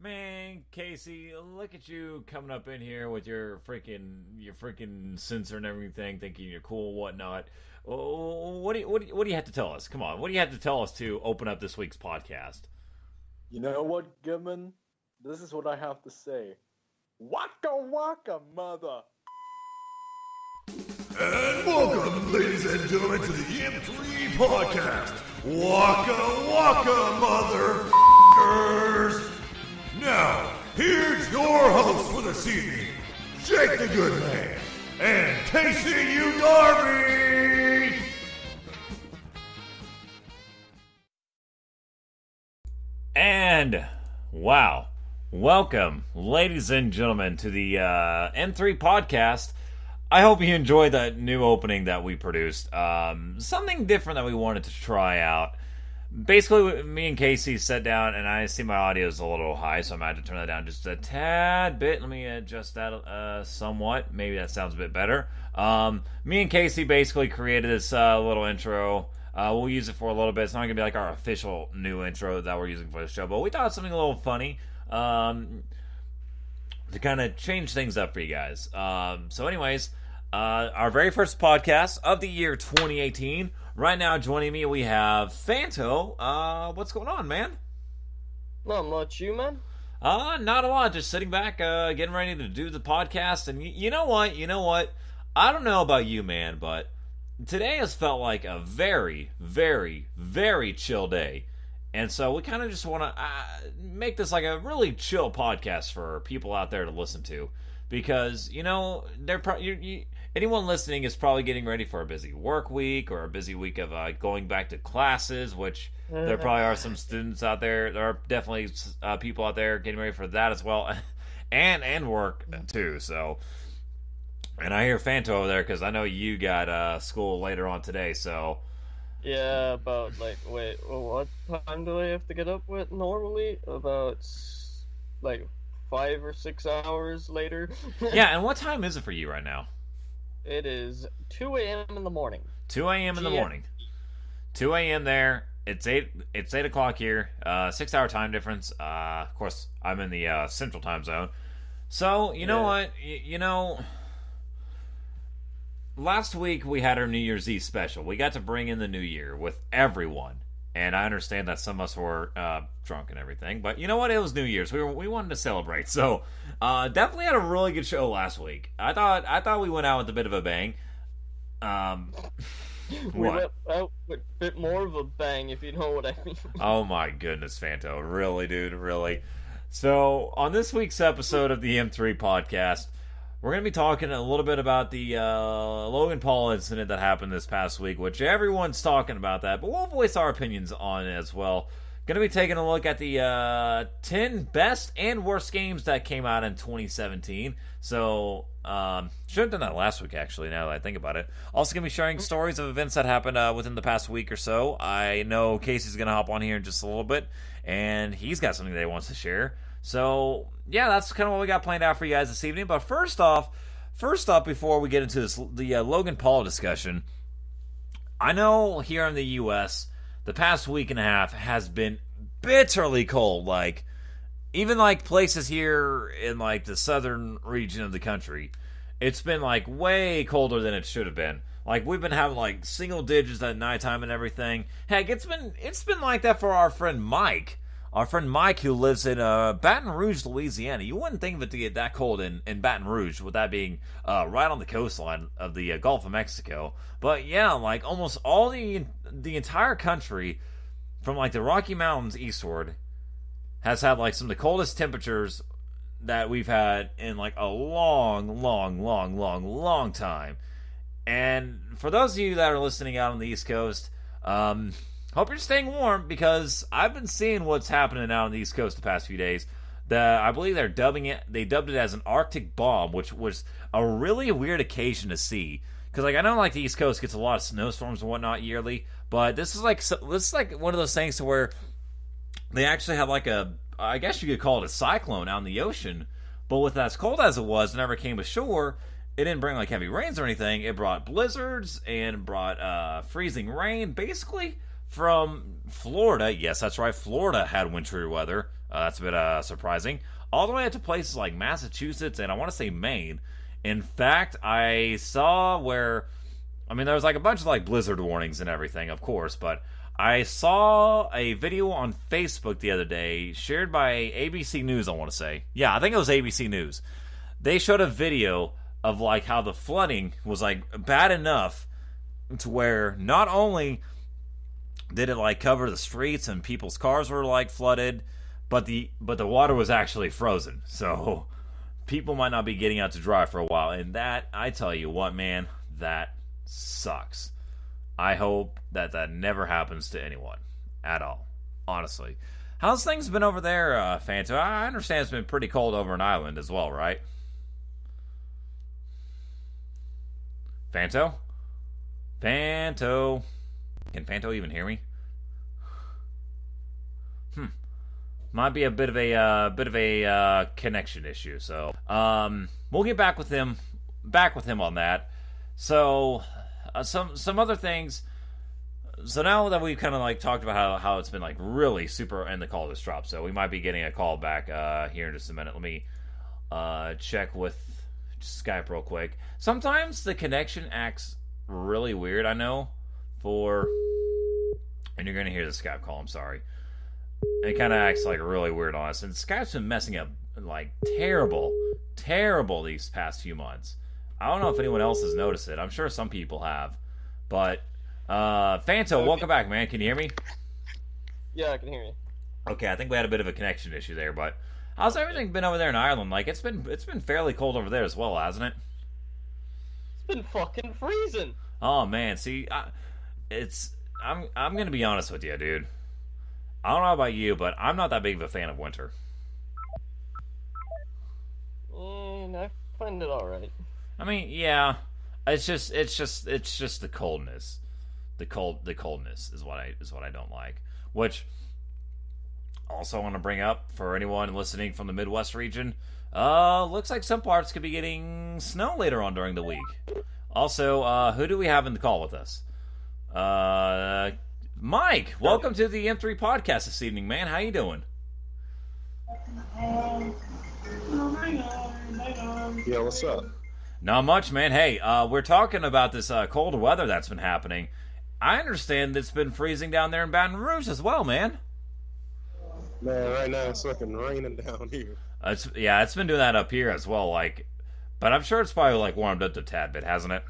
Man, Casey, look at you coming up in here with your freaking sensor and everything, thinking you're cool and whatnot. Oh, what do you have to tell us? Come on, what do you have to tell us to open up this week's podcast? You know what, Goodman? This is what I have to say. Waka waka, mother! And welcome, ladies and gentlemen, to the M3 Podcast. Waka waka, motherfuckers! Now, here's your host for this evening, Jake the Good Man, and Casey U. Garvey! And, wow, welcome, ladies and gentlemen, to the M3 Podcast. I hope you enjoyed that new opening that we produced. Something different that we wanted to try out. Basically, me and Casey sat down, and I see my audio is a little high, so I might have to turn that down just a tad bit. Let me adjust that somewhat. Maybe that sounds a bit better. Me and Casey basically created this little intro. We'll use it for a little bit. It's not going to be like our official new intro that we're using for the show, but we thought it something a little funny to kind of change things up for you guys. So anyways, our very first podcast of the year 2018. Right now, joining me, we have Fanto. What's going on, man? Not much, you, man? Not a lot. Just sitting back, getting ready to do the podcast. And you know what? I don't know about you, man, but today has felt like a very, very, very chill day. And so we kind of just want to make this like a really chill podcast for people out there to listen to. Because, you know, anyone listening is probably getting ready for a busy work week or a busy week of going back to classes, which there probably are some students out there. There are definitely people out there getting ready for that as well. and work, too. So, and I hear Fanto over there because I know you got school later on today, so... Yeah, about, what time do I have to get up with normally? About, 5 or 6 hours later. Yeah, and what time is it for you right now? It is 2 a.m. in the morning. 2 a.m. in the morning. 2 a.m. there. It's 8 o'clock here. 6 hour time difference. Of course, I'm in the central time zone. So, you know what? Last week we had our New Year's Eve special. We got to bring in the new year with everyone. And I understand that some of us were drunk and everything, but you know what? It was New Year's. We wanted to celebrate, so definitely had a really good show last week. I thought we went out with a bit of a bang. We went out with a bit more of a bang, if you know what I mean. Oh my goodness, Fanto! Really, dude, really. So on this week's episode of the M3 Podcast, we're going to be talking a little bit about the Logan Paul incident that happened this past week, which everyone's talking about that, but we'll voice our opinions on it as well. Going to be taking a look at the 10 best and worst games that came out in 2017. So, should have done that last week, actually, now that I think about it. Also going to be sharing stories of events that happened within the past week or so. I know Casey's going to hop on here in just a little bit, and he's got something that he wants to share. So, yeah, that's kind of what we got planned out for you guys this evening. But first off, before we get into the Logan Paul discussion, I know here in the U.S., the past week and a half has been bitterly cold. Like, even like places here in like the southern region of the country, it's been like way colder than it should have been. Like, we've been having like single digits at nighttime and everything. Heck, it's been like that for our friend Mike. Our friend Mike, who lives in Baton Rouge, Louisiana. You wouldn't think of it to get that cold in Baton Rouge, with that being right on the coastline of the Gulf of Mexico. But yeah, like almost all the entire country, from like the Rocky Mountains eastward, has had like some of the coldest temperatures that we've had in like a long time. And for those of you that are listening out on the East Coast, hope you're staying warm, because I've been seeing what's happening out on the East Coast the past few days. I believe they dubbed it as an Arctic bomb, which was a really weird occasion to see. Because like I know like the East Coast gets a lot of snowstorms and whatnot yearly, but this is like one of those things to where they actually have like I guess you could call it a cyclone out in the ocean. But with as cold as it was, whenever it came ashore, it didn't bring like heavy rains or anything. It brought blizzards and brought freezing rain, basically. From Florida, yes, that's right, Florida had wintry weather That's a bit surprising. All the way up to places like Massachusetts and I want to say Maine. In fact, I saw where, I mean, there was like a bunch of like blizzard warnings and everything, of course, but I saw a video on Facebook the other day shared by ABC News, I want to say. Yeah, I think it was ABC News. They showed a video of like how the flooding was like bad enough to where not only did it like cover the streets and people's cars were like flooded, but the water was actually frozen. So people might not be getting out to drive for a while, and that, I tell you what, man, that sucks. I hope that never happens to anyone at all, honestly. How's things been over there, Fanto? I understand it's been pretty cold over in Ireland as well, right? Fanto? Fanto? Can Fanto even hear me? Might be a bit of a connection issue. So we'll get back with him on that. So some other things. So now that we've kind of like talked about how it's been like really super, and the call just dropped, so we might be getting a call back here in just a minute. Let me check with Skype real quick. Sometimes the connection acts really weird. I know and you're gonna hear the Skype call. I'm sorry. It kind of acts like really weird on us, and Skype's been messing up like terrible these past few months. I don't know if anyone else has noticed it. I'm sure some people have, but Fanto, Okay. welcome back, man. Can you hear me? Yeah, I can hear you. Okay, I think we had a bit of a connection issue there, but how's everything been over there in Ireland? Like it's been fairly cold over there as well, hasn't it? It's been fucking freezing. Oh man, see, I'm gonna be honest with you, dude. I don't know about you, but I'm not that big of a fan of winter. And I find it alright. I mean, yeah, it's just the coldness. The coldness is what I don't like. Which also I want to bring up for anyone listening from the Midwest region. Looks like some parts could be getting snow later on during the week. Also, who do we have in the call with us? Mike, welcome to the M3 podcast this evening, man. How you doing? Yeah, what's up? Not much, man. Hey, we're talking about this cold weather that's been happening. I understand it's been freezing down there in Baton Rouge as well, man. Man, right now it's fucking raining down here. It's been doing that up here as well. Like, but I'm sure it's probably like warmed up a tad bit, hasn't it?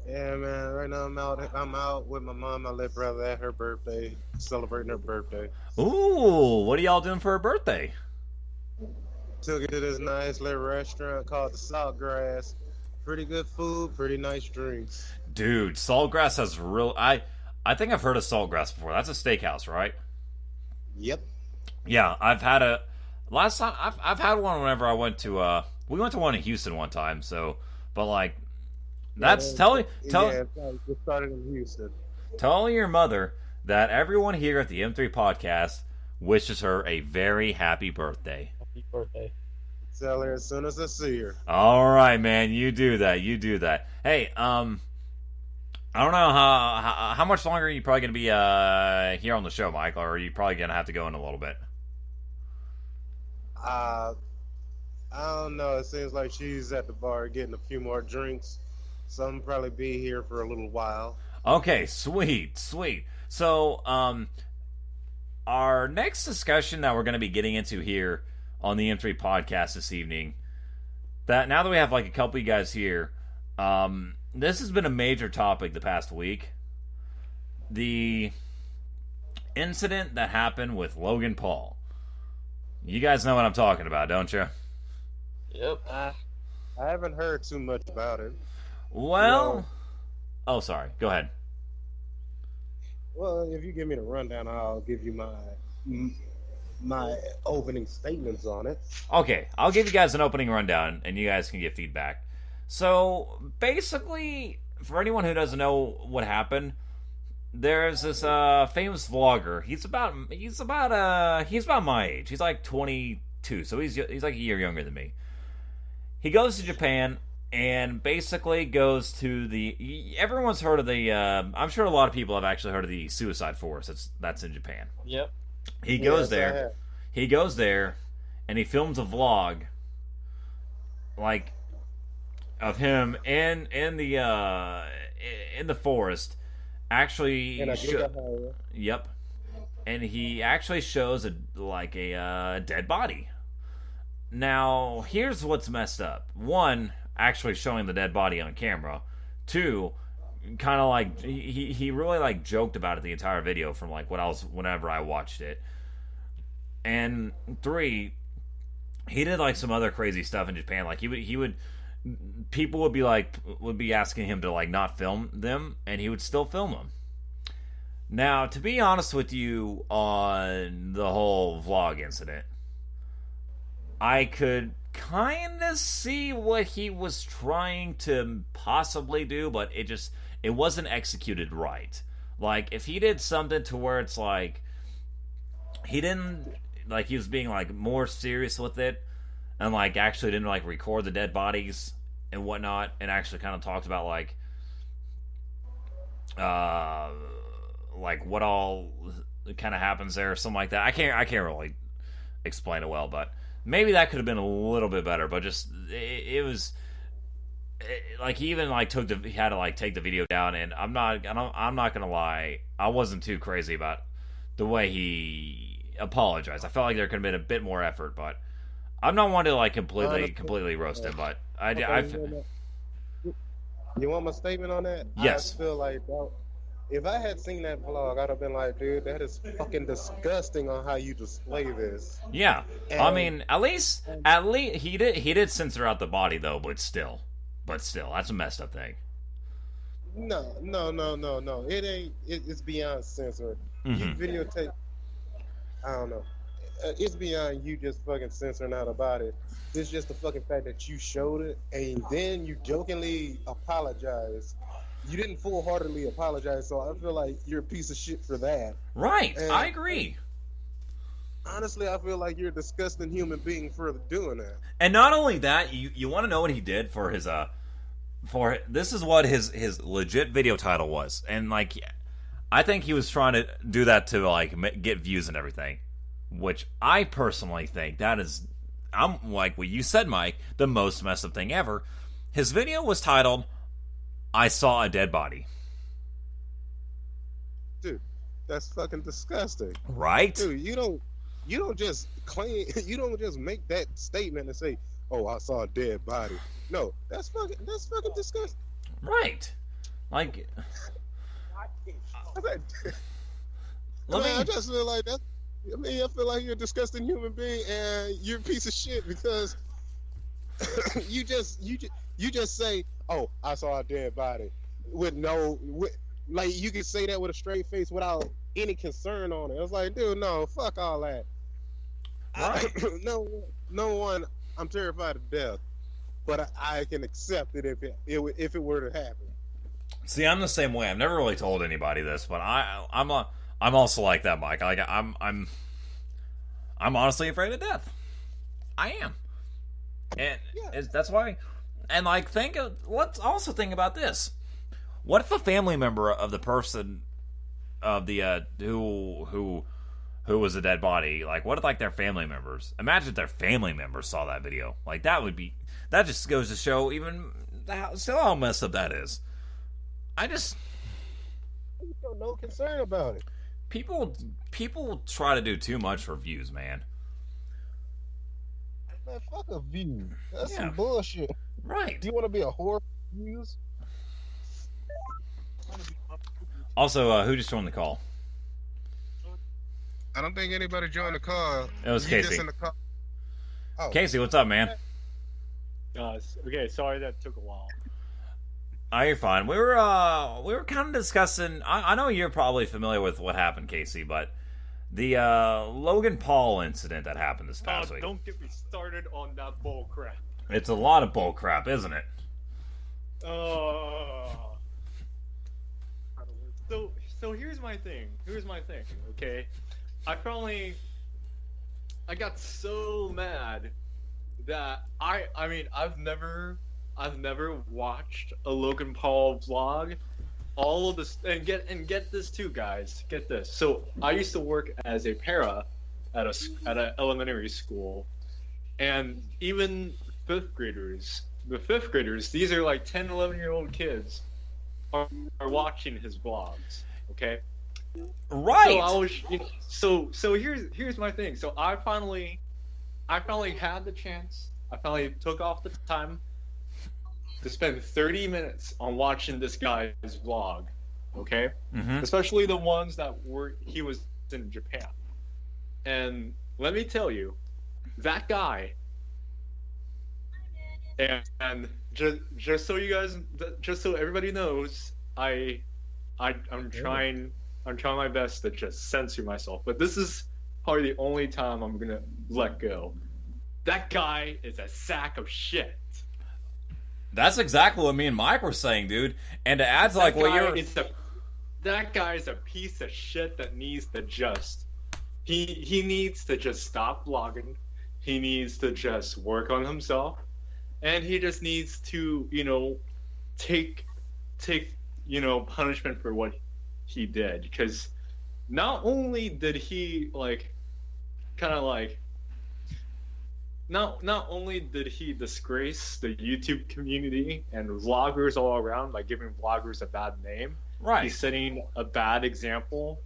Yeah, man. Right now I'm out with my mom, my little brother at her birthday, celebrating her birthday. Ooh, what are y'all doing for her birthday? Took her to this nice little restaurant called the Saltgrass. Pretty good food, pretty nice drinks. Dude, Saltgrass has real. I think I've heard of Saltgrass before. That's a steakhouse, right? Yep. Yeah, I've had a. Last time I've had one whenever I went to. We went to one in Houston one time. So, but like, that's Yeah, it started in Houston. Tell your mother that everyone here at the M3 podcast wishes her a very happy birthday. Happy birthday. Tell her as soon as I see her. All right, man. You do that. Hey, I don't know how much longer are you probably going to be here on the show, Mike, or are you probably going to have to go in a little bit? I don't know. It seems like she's at the bar getting a few more drinks. So I'm probably be here for a little while. Okay, sweet. So, our next discussion that we're going to be getting into here on the M3 podcast this evening, that now that we have like a couple of you guys here, this has been a major topic the past week. The incident that happened with Logan Paul. You guys know what I'm talking about, don't you? Yep. I haven't heard too much about it. Well, oh, sorry. Go ahead. Well, if you give me the rundown, I'll give you my opening statements on it. Okay, I'll give you guys an opening rundown, and you guys can give feedback. So, basically, for anyone who doesn't know what happened, there's this famous vlogger. He's about my age. He's like 22, so he's like a year younger than me. He goes to Japan and basically goes to everyone's heard of the. I'm sure a lot of people have actually heard of the Suicide Forest. That's in Japan. Yep. He goes Yes, I there. have. He goes there, and he films a vlog, like of him in the forest. Actually, And I get that higher. yep, and he actually shows a dead body. Now, here's what's messed up. One, actually showing the dead body on camera. Two, kind of like he really like joked about it the entire video from like whenever I watched it. And three, he did like some other crazy stuff in Japan. Like he would people would be asking him to like not film them, and he would still film them. Now, to be honest with you on the whole vlog incident, I could kind of see what he was trying to possibly do, but it wasn't executed right. Like, if he did something to where it's like he didn't, like, he was being like more serious with it, and like actually didn't like record the dead bodies and whatnot, and actually kind of talked about like what all kind of happens there or something like that. I can't really explain it well, but maybe that could have been a little bit better. But just it was like he even like he had to like take the video down, and I'm not gonna lie, I wasn't too crazy about the way he apologized. I felt like there could have been a bit more effort, but I'm not one to like completely roast him. But You want my statement on that? Yes. I feel like if I had seen that vlog, I'd have been like, dude, that is fucking disgusting on how you display this. Yeah, And, I mean, at least he did censor out the body though, but still, that's a messed up thing. No. It ain't. It's beyond censored. You Mhm. videotape. I don't know. It's beyond you just fucking censoring out about it. It's just the fucking fact that you showed it and then you jokingly apologize. You didn't full-heartedly apologize, so I feel like you're a piece of shit for that. Right, And I agree. honestly, I feel like you're a disgusting human being for doing that. And not only that, you want to know what he did for his this is what his legit video title was, and like I think he was trying to do that to like get views and everything, which I personally think that is, I'm like what you said, Mike, the most messed up thing ever. His video was titled "I Saw a Dead Body." Dude, that's fucking disgusting. Right? Dude, you don't just claim, you don't just make that statement and say, "Oh, I saw a dead body." No, that's fucking disgusting. Right. Like, I just feel like that. I mean, I feel like you're a disgusting human being and you're a piece of shit because you just say, "Oh, I saw a dead body," like you can say that with a straight face without any concern on it. I was like, dude, no, fuck all that. Right. No one. I'm terrified of death, but I can accept it if it were to happen. See, I'm the same way. I've never really told anybody this, but I'm also like that, Mike. Like I'm honestly afraid of death. I am, and that's why. And like, let's also think about this. What if a family member of the person of the who was a dead body? Like, what if like their family members? Imagine if their family members saw that video. Like, that just goes to show even how messed up that is. I just Got no concern about it. people try to do too much for views, man. Man, fuck a view. That's Yeah. some bullshit. Right. Do you want to be a whore for views? Also, who just joined the call? I don't think anybody joined the call. It was You Casey. just in the call. Oh. Casey, what's up, man? Okay, sorry that took a while. Oh, you're fine. We were kind of discussing. I know you're probably familiar with what happened, Casey, but the Logan Paul incident that happened this past week. Don't get me started on that bull crap. It's a lot of bull crap, isn't it? So here's my thing. Okay, I got so mad that I mean I've never watched a Logan Paul vlog, all of this, and get this too, guys. Get this. So I used to work as a para at an elementary school, and even fifth graders, these are like 10, 11-year-old kids, are watching his vlogs. Okay. Right. So I was, so here's my thing. So I finally had the chance. I finally took off the time to spend 30 minutes on watching this guy's vlog. Okay. Mm-hmm. Especially the ones he was in Japan. And let me tell you, that guy. And just so you guys, just so everybody knows, I'm trying my best to just censor myself, but this is probably the only time I'm gonna let go. That guy is a sack of shit. That's exactly what me and Mike were saying, dude. And to add to like what you're... That guy is a piece of shit that needs to just... He needs to just stop vlogging. He needs to just work on himself. And he just needs to, take punishment for what he did. Because not only did he, not only did he disgrace the YouTube community and vloggers all around by giving vloggers a bad name, right? He's setting a bad example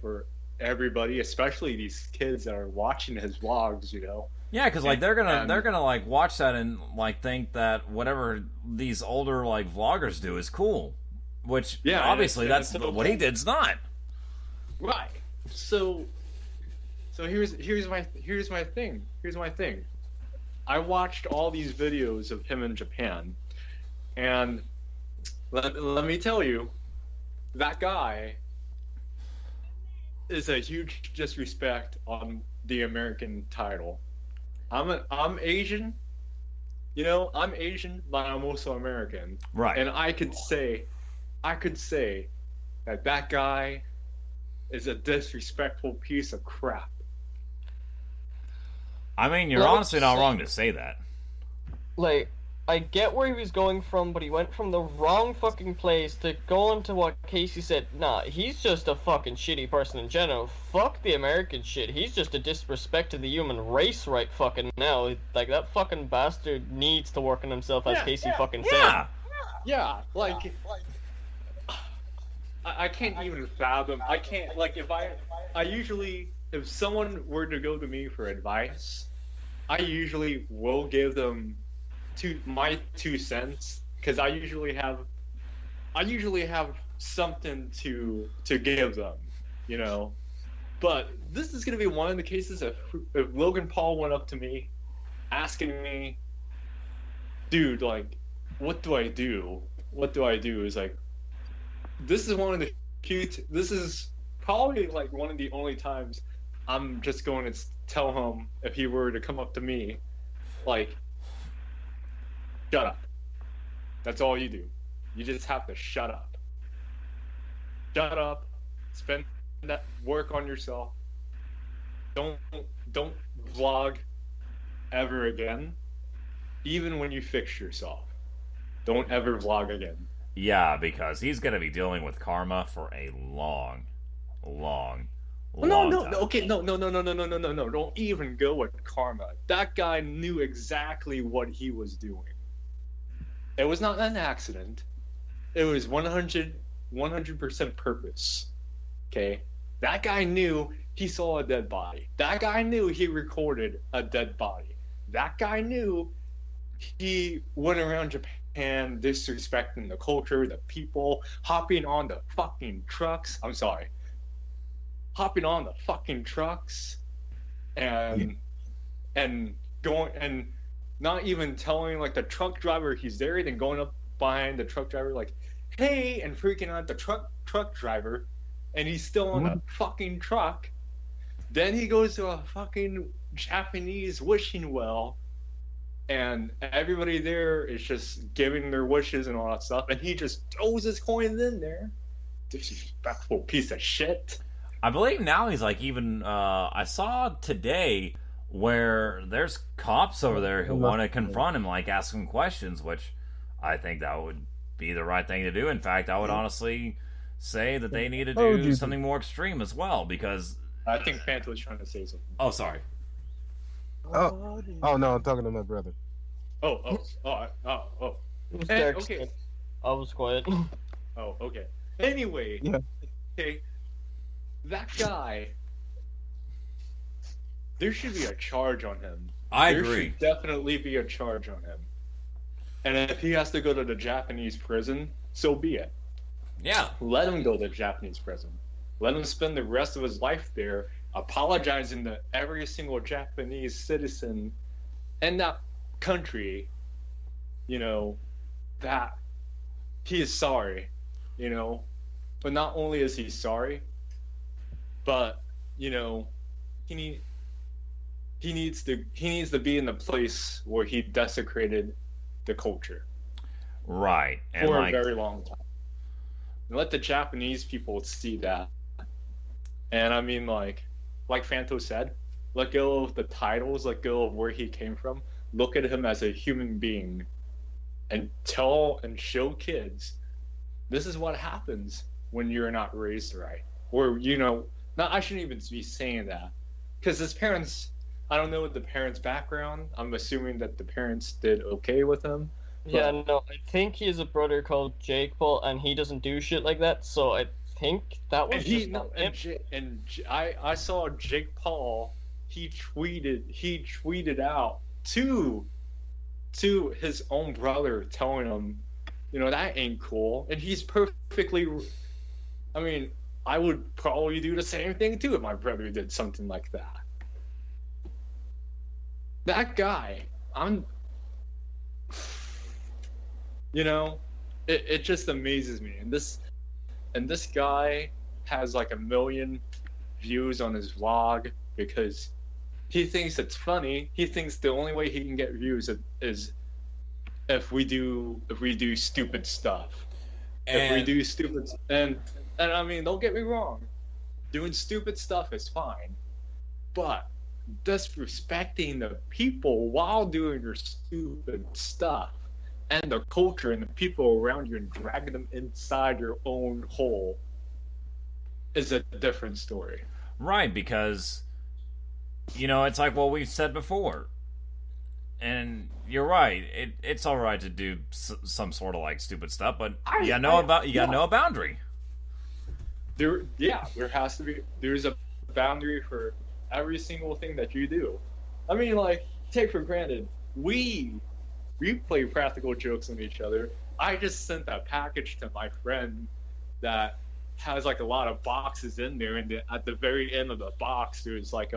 for everybody, especially these kids that are watching his vlogs. Yeah, because they're gonna watch that and think that whatever these older vloggers do is cool, which obviously that's what he did's not. Right. So here's my thing. I watched all these videos of him in Japan, and let me tell you, that guy is a huge disrespect on the American title. I'm Asian, I'm Asian, but I'm also American. Right. And I could say that guy is a disrespectful piece of crap. I mean, you're honestly not wrong to say that. I get where he was going from, but he went from the wrong fucking place to go into what Casey said. Nah, he's just a fucking shitty person in general. Fuck the American shit. He's just a disrespect to the human race right fucking now. That fucking bastard needs to work on himself, as Casey fucking said. Yeah, I can't even fathom. I can't, if someone were to go to me for advice, I usually will give them my 2 cents, because I usually have something to give them, But this is gonna be one of the cases if Logan Paul went up to me, asking me, dude, what do I do? What do I do? Is this is one of the this is probably one of the only times I'm just going to tell him, if he were to come up to me, shut up. That's all you do. You just have to shut up. Shut up. Spend that work on yourself. Don't vlog ever again. Even when you fix yourself. Don't ever vlog again. Yeah, because he's going to be dealing with karma for a long time. Okay, no. Don't even go with karma. That guy knew exactly what he was doing. It was not an accident. It was 100% purpose. Okay? That guy knew he saw a dead body. That guy knew he recorded a dead body. That guy knew he went around Japan disrespecting the culture, the people, hopping on the fucking trucks. Hopping on the fucking trucks and going and not even telling the truck driver he's there, then going up behind the truck driver hey, and freaking out the truck driver, and he's still on the fucking truck. Then he goes to a fucking Japanese wishing well, and everybody there is just giving their wishes and all that stuff, and he just throws his coins in there. Disrespectful piece of shit. I believe now he's even I saw today where there's cops over there who want to confront him, ask him questions, which I think that would be the right thing to do. In fact, I would honestly say that they need to Oh, do Jesus. something more extreme as well, because... I think Phantom was trying to say something. Oh, sorry. Oh no, I'm talking to my brother. Oh. Who's Hey, Derek okay. Smith? I was quiet. Oh, okay. Anyway, Yeah. okay, that guy, there should be a charge on him. I There agree. should definitely be a charge on him. And if he has to go to the Japanese prison, so be it. Yeah. Let him go to Japanese prison. Let him spend the rest of his life there, apologizing to every single Japanese citizen in that country, you know, that he is sorry, you know. But not only is he sorry, but, you know, he needs to be in the place where he desecrated the culture Right. And for like, a very long time. And let the Japanese people see that. And I mean, like Fanto said, let go of the titles, let go of where he came from. Look at him as a human being, and tell and show kids this is what happens when you're not raised right. Or, you know, not, I shouldn't even be saying that, because his parents, I don't know the parents' background. I'm assuming that the parents did okay with him. Yeah, no, I think he has a brother called Jake Paul, and he doesn't do shit like that. So I think that was And he just no, him. I saw Jake Paul. He tweeted out to his own brother, telling him, you know, that ain't cool. And he's perfectly. I mean, I would probably do the same thing too if my brother did something like that. That guy, you know, it just amazes me. And this guy has like 1 million views on his vlog because he thinks it's funny. He thinks the only way he can get views is if we do stupid stuff. If we do stupid, and I mean, don't get me wrong, doing stupid stuff is fine, but disrespecting the people while doing your stupid stuff and the culture and the people around you and dragging them inside your own hole is a different story. right, because, you know, it's like what we've said before. And you're right. It's all right to do some sort of like stupid stuff, but you gotta know a boundary. There's a boundary for every single thing that you do. I mean, like, take for granted, we play practical jokes on each other. I just sent a package to my friend that has like a lot of boxes in there, and at the very end of the box there's like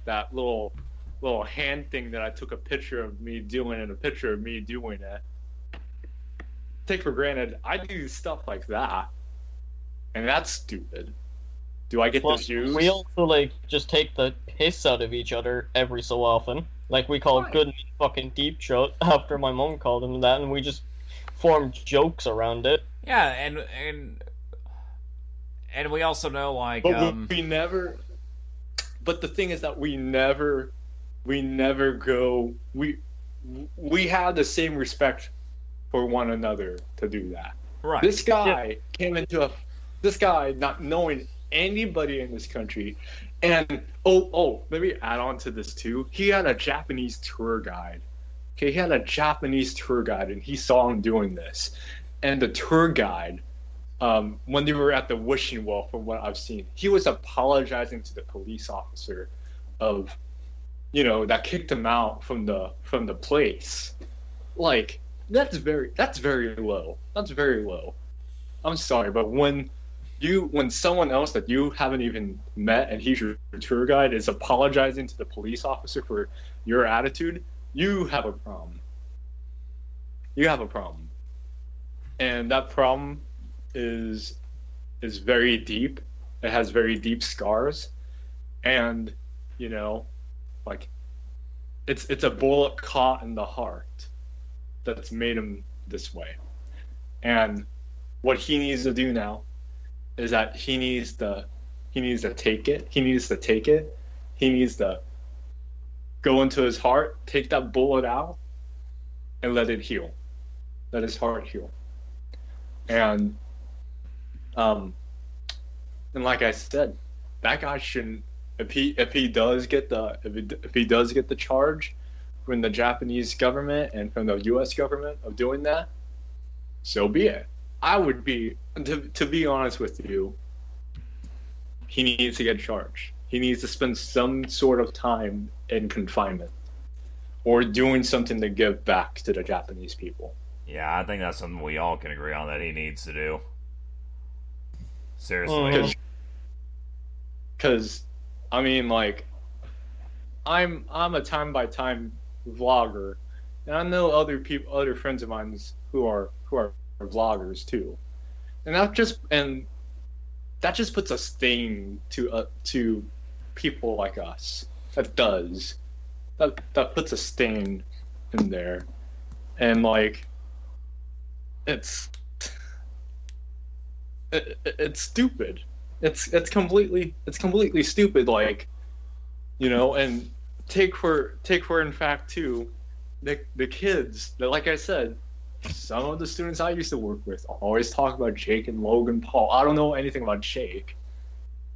that little hand thing that I took a picture of me doing and a picture of me doing it. Take for granted, I do stuff like that, and that's stupid. Do I get Plus, the views? we also like just take the piss out of each other every so often. Like we call Right. Good fucking Deep Throat after my mom called him that, and we just form jokes around it. Yeah, and we also know like But we never. But the thing is that we never go. We have the same respect for one another to do that. right. This guy came into this guy not knowing anybody in this country, and let me add on to this too. He had a Japanese tour guide. Okay, he had a Japanese tour guide, and he saw him doing this, and the tour guide. When they were at the wishing well, from what I've seen, he was apologizing to the police officer of, you know, that kicked him out from the place. Like, that's very low. That's very low. I'm sorry, but when someone else that you haven't even met and he's your tour guide is apologizing to the police officer for your attitude, you have a problem. You have a problem. And that problem is very deep. It has very deep scars, and you know, like it's a bullet caught in the heart that's made him this way. And what he needs to do now is that he needs to take it. He needs to go into his heart, take that bullet out, and let it heal. let his heart heal. And and like I said, that guy shouldn't. If he does get the charge from the Japanese government and from the U.S. government of doing that, so be it. I would be, to be honest with you, he needs to get charged. He needs to spend some sort of time in confinement or doing something to give back to the Japanese people. Yeah, I think that's something we all can agree on that he needs to do. Seriously. Because, I mean, like, I'm a time by time vlogger, and I know other friends of mine who are vloggers too, and that just puts a stain to people like us. That puts a stain in there, and like, it's stupid. It's completely stupid. Like, you know, and take for in fact too, the kids that, like I said, some of the students I used to work with always talk about Jake and Logan Paul. I don't know anything about Jake,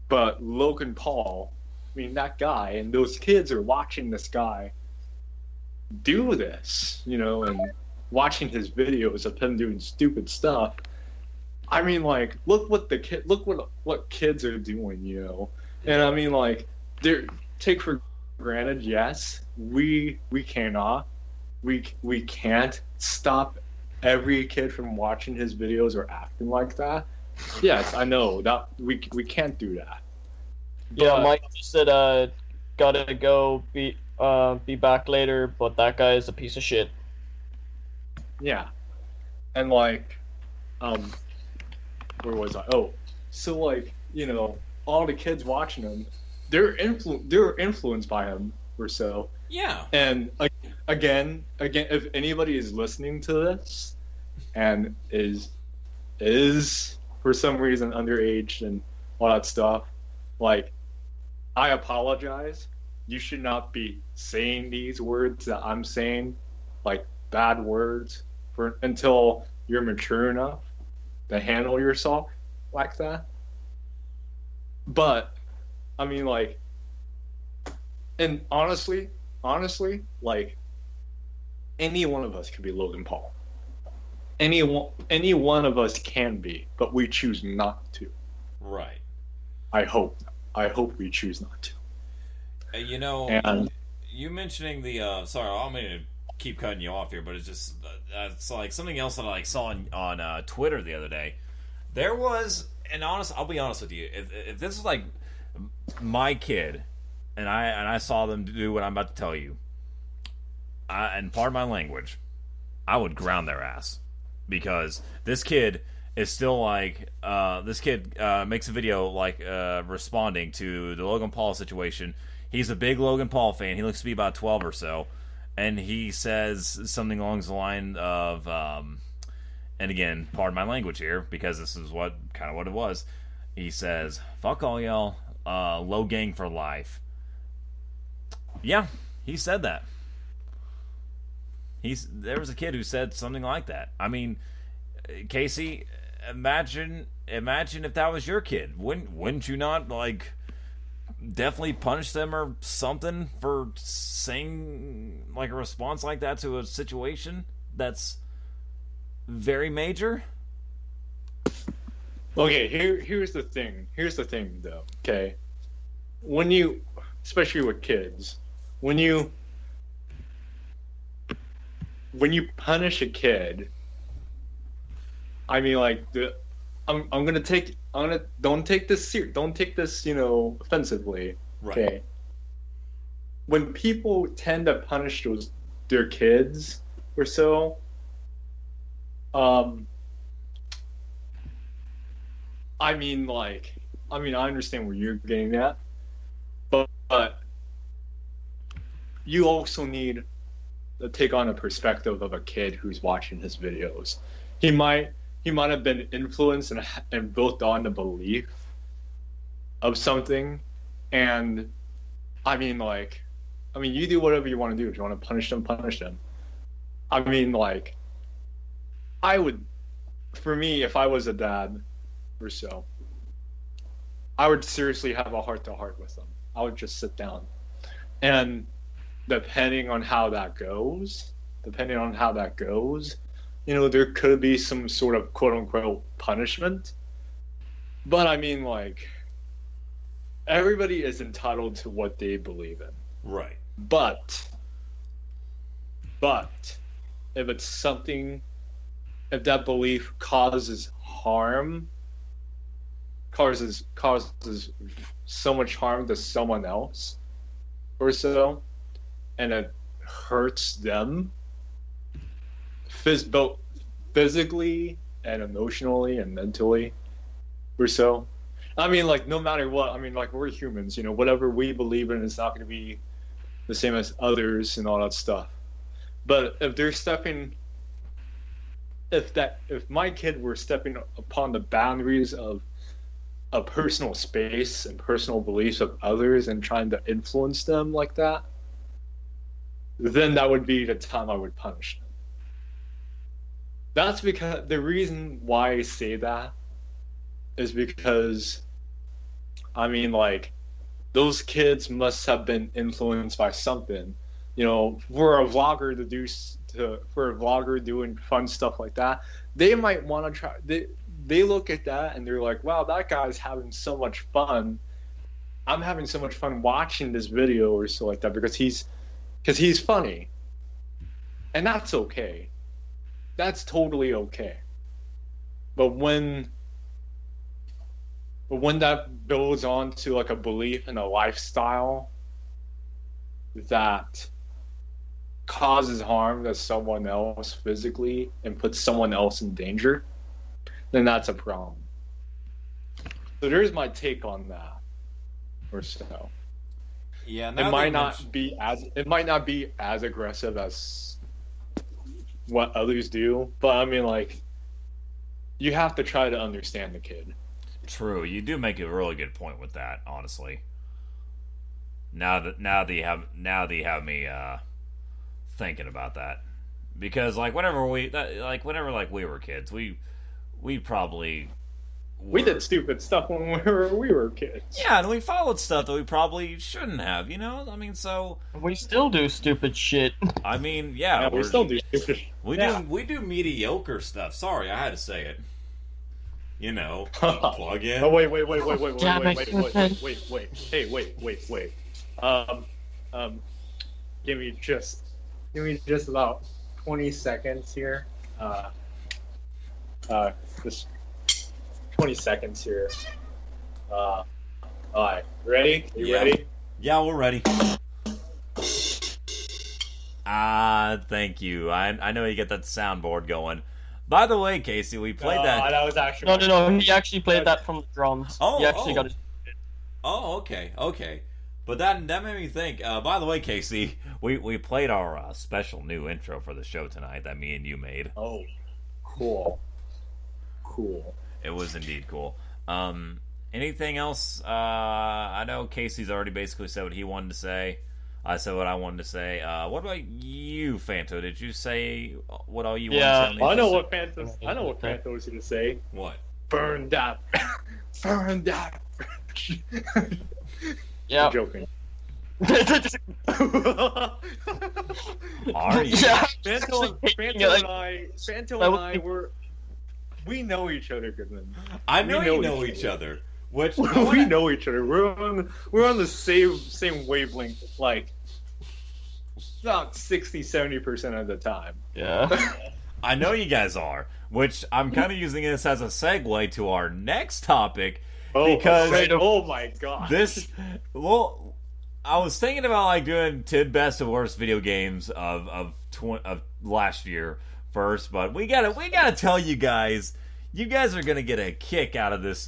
but Logan Paul, I mean, that guy and those kids are watching this guy do this, you know, and watching his videos of him doing stupid stuff. I mean, like, look what kids are doing, you know. And I mean, like, take for granted, yes, we can't stop every kid from watching his videos or acting like that. Yes, I know that we can't do that. Yeah, But- Mike just said, gotta go, be back later, but that guy is a piece of shit. Yeah, and like, where was I? Oh, so like, you know, all the kids watching him, they're influenced by him or so. Yeah. And again, if anybody is listening to this and is for some reason underage and all that stuff, like, I apologize. You should not be saying these words that I'm saying, like bad words, until you're mature enough to handle yourself like that. But I mean, like, and honestly, like, any one of us could be Logan Paul. Any one of us can be, but we choose not to. Right. I hope we choose not to. You know, And you mentioning the sorry, I don't mean to keep cutting you off here, but it's just it's like something else that I like saw on Twitter the other day. There was, and I'll be honest with you, if this is like my kid, and I saw them do what I'm about to tell you, and pardon my language, I would ground their ass, because this kid is still like this kid makes a video like responding to the Logan Paul situation. He's a big Logan Paul fan. He looks to be about 12 or so, and he says something along the line of and again, pardon my language here, because this is what it was. He says, "Fuck all y'all, low gang for life." Yeah, he said that. There was a kid who said something like that. I mean, Casey, imagine if that was your kid. Wouldn't you not, like, definitely punish them or something for saying like a response like that to a situation that's very major? okay, here's the thing though. Okay, when you, especially with kids, when you punish a kid, I mean, like, don't take this you know, offensively. Right. Okay. When people tend to punish their kids or so, I mean, I understand where you're getting at, but you also need to take on a perspective of a kid who's watching his videos. He might have been influenced and built on the belief of something, and I mean, you do whatever you want to do. If you want to punish them, punish them. I mean, like, I would, for me, if I was a dad or so, I would seriously have a heart-to-heart with them. I would just sit down. And depending on how that goes, there could be some sort of quote-unquote punishment. But I mean, like, everybody is entitled to what they believe in. Right. But if it's something, if that belief causes harm, causes so much harm to someone else or so, and it hurts them both physically and emotionally and mentally or so. I mean, like, no matter what, I mean, like, we're humans, whatever we believe in is not going to be the same as others and all that stuff. But if they're if my kid were stepping upon the boundaries of a personal space and personal beliefs of others and trying to influence them like that, then that would be the time I would punish them. That's because the reason why I say that is because, I mean, like, those kids must have been influenced by something. For a vlogger for a vlogger doing fun stuff like that, they might want to try. They look at that and they're like, "Wow, that guy's having so much fun. I'm having so much fun watching this video or so like that because he's funny," and that's okay. That's totally okay. But when that builds on to like a belief and a lifestyle that causes harm to someone else physically and puts someone else in danger, then that's a problem. So there's my take on that, or so. Yeah, it might not be as aggressive as what others do, but I mean, like, you have to try to understand the kid. True, you do make a really good point with that, honestly. Now that you have me thinking about that, because whenever we were kids, we probably we did stupid stuff when we were kids. Yeah, and we followed stuff that we probably shouldn't have. I mean, so we still do stupid shit. I mean, yeah, we still do stupid. We do mediocre stuff. Sorry, I had to say it. Plug in. Oh wait. Hey, wait. Give me just about 20 seconds here. Just 20 seconds here. All right, ready? You ready? Yeah, we're ready. Thank you. I know you get that soundboard going. By the way, Casey, we played that. That was actually no. He actually played that from the drums. He actually got his. Oh, okay. But that made me think. By the way, Casey, we played our special new intro for the show tonight that me and you made. Oh, cool. It was indeed cool. Anything else? I know Casey's already basically said what he wanted to say. I said what I wanted to say. What about you, Fanto? Did you say what all you wanted to say? I know what Fanto's going to say. What? Burn that. Burn that. Yeah. I'm joking. Are you? Yeah. Fanto and I we know each other, Goodman. I know you know each other. Which we know each other. We're on the same wavelength, like about 60-70% of the time. Yeah. I know you guys are. Which I'm kind of using this as a segue to our next topic. Because oh my god. I was thinking about doing 10 best and worst video games of last year first, but we gotta tell you guys. You guys are gonna get a kick out of this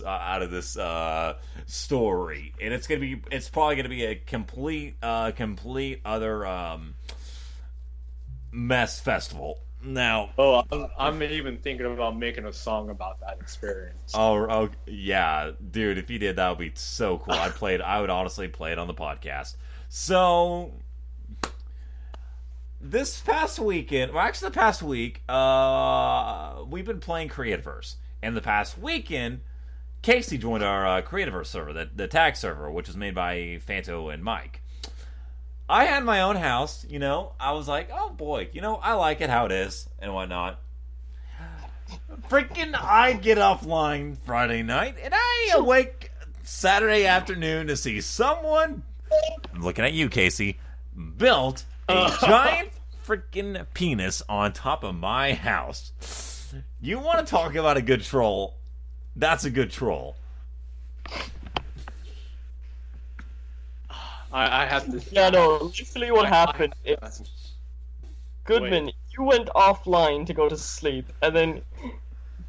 story, and it's probably gonna be a complete other mess festival. Now, I'm even thinking about making a song about that experience. Oh yeah, dude! If you did, that would be so cool. I would honestly play it on the podcast. So, this past weekend, well, actually, the past week, we've been playing Creativerse. And the past weekend, Casey joined our Creativerse server, the tag server, which is made by Fanto and Mike. I had my own house, you know. I was like, oh boy, you know, I like it how it is and whatnot. Freaking, I get offline Friday night, and I awake Saturday afternoon to see someone, I'm looking at you, Casey, built a giant freaking penis on top of my house. You want to talk about a good troll? That's a good troll. I have to. Yeah, no, literally what happened is, Goodman, you went offline to go to sleep, and then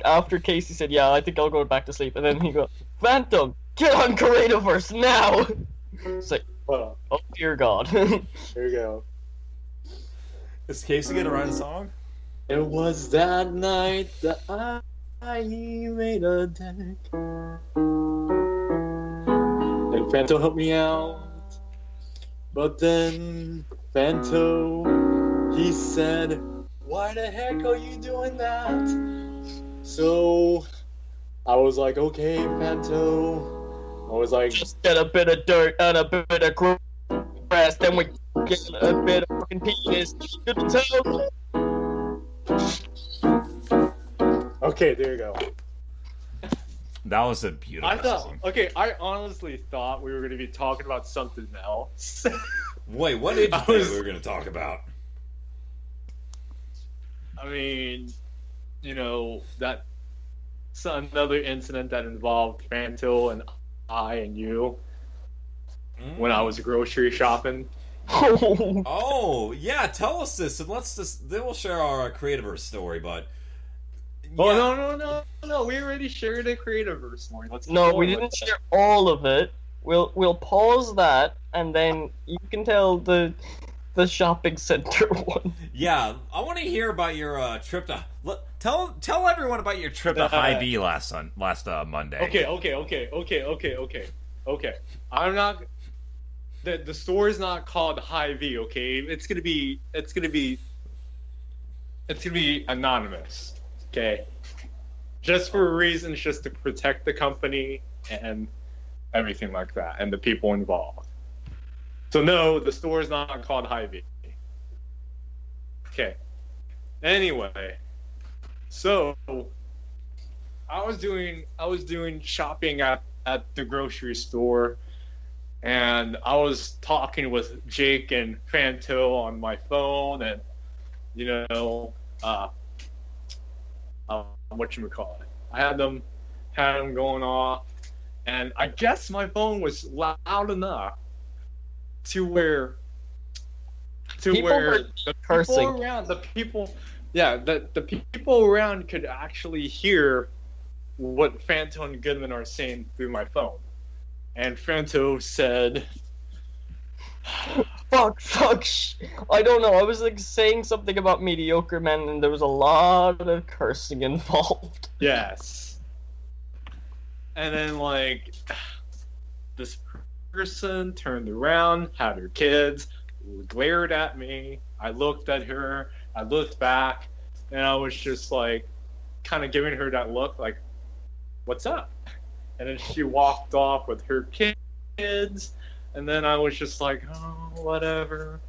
after Casey said, yeah, I think I'll go back to sleep, and then he goes, Phantom, get on Creativerse now! It's like, oh dear God. There you go. Is Casey gonna write a song? It was that night that I made a deck. And Fanto helped me out. But then Fanto, he said, why the heck are you doing that? So I was like, okay, Fanto. I was like, Just get a bit of dirt and a bit of grass, then we get a bit of fucking penis. Good to tell. okay, there you go. That was a beautiful I thought, song. okay, I honestly thought we were going to be talking about something else. Wait, what did you I think was- we were gonna talk about? I mean, you know, that's another incident that involved Fanto and I and you when I was grocery shopping. Oh, yeah, tell us this, and then we'll share our Creativerse story, but... Oh, yeah. no, we already shared a Creativerse story. Let's keep No, going we with didn't it. share all of it. We'll pause that, and then you can tell the shopping center one. Yeah, I want to hear about your trip to... Tell everyone about your trip to Hy-Vee last Monday. Okay. I'm not... The store is not called Hy-Vee, okay? It's gonna be anonymous, okay? Just for reasons just to protect the company and everything like that, and the people involved. So no, the store is not called Hy-Vee. Okay. Anyway, so I was doing shopping at the grocery store, and I was talking with Jake and Fanto on my phone, and whatchamacallit, I had them going off, and I guess my phone was loud enough to where People were the cursing. people around, the people around could actually hear what Fanto and Goodman are saying through my phone. And Fanto said, Fuck, I don't know. I was like saying something about mediocre men, and there was a lot of cursing involved. yes. And then, like, this person turned around, had her kids, glared at me. I looked at her, I looked back, and I was just like, kind of giving her that look, like, what's up? And then she walked off with her kids, and then I was just like, oh, whatever.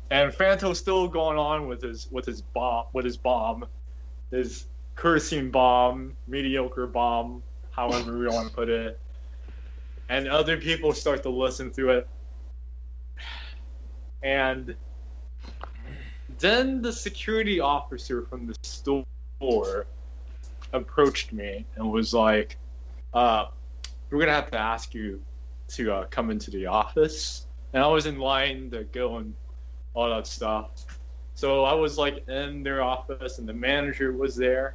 And Fanto's still going on with his bomb, his cursing bomb, mediocre bomb, however we want to put it. And other people start to listen to it. And then the security officer from the store approached me and was like, we're going to have to ask you to come into the office. And I was in line to go and all that stuff. So I was like in their office, and the manager was there.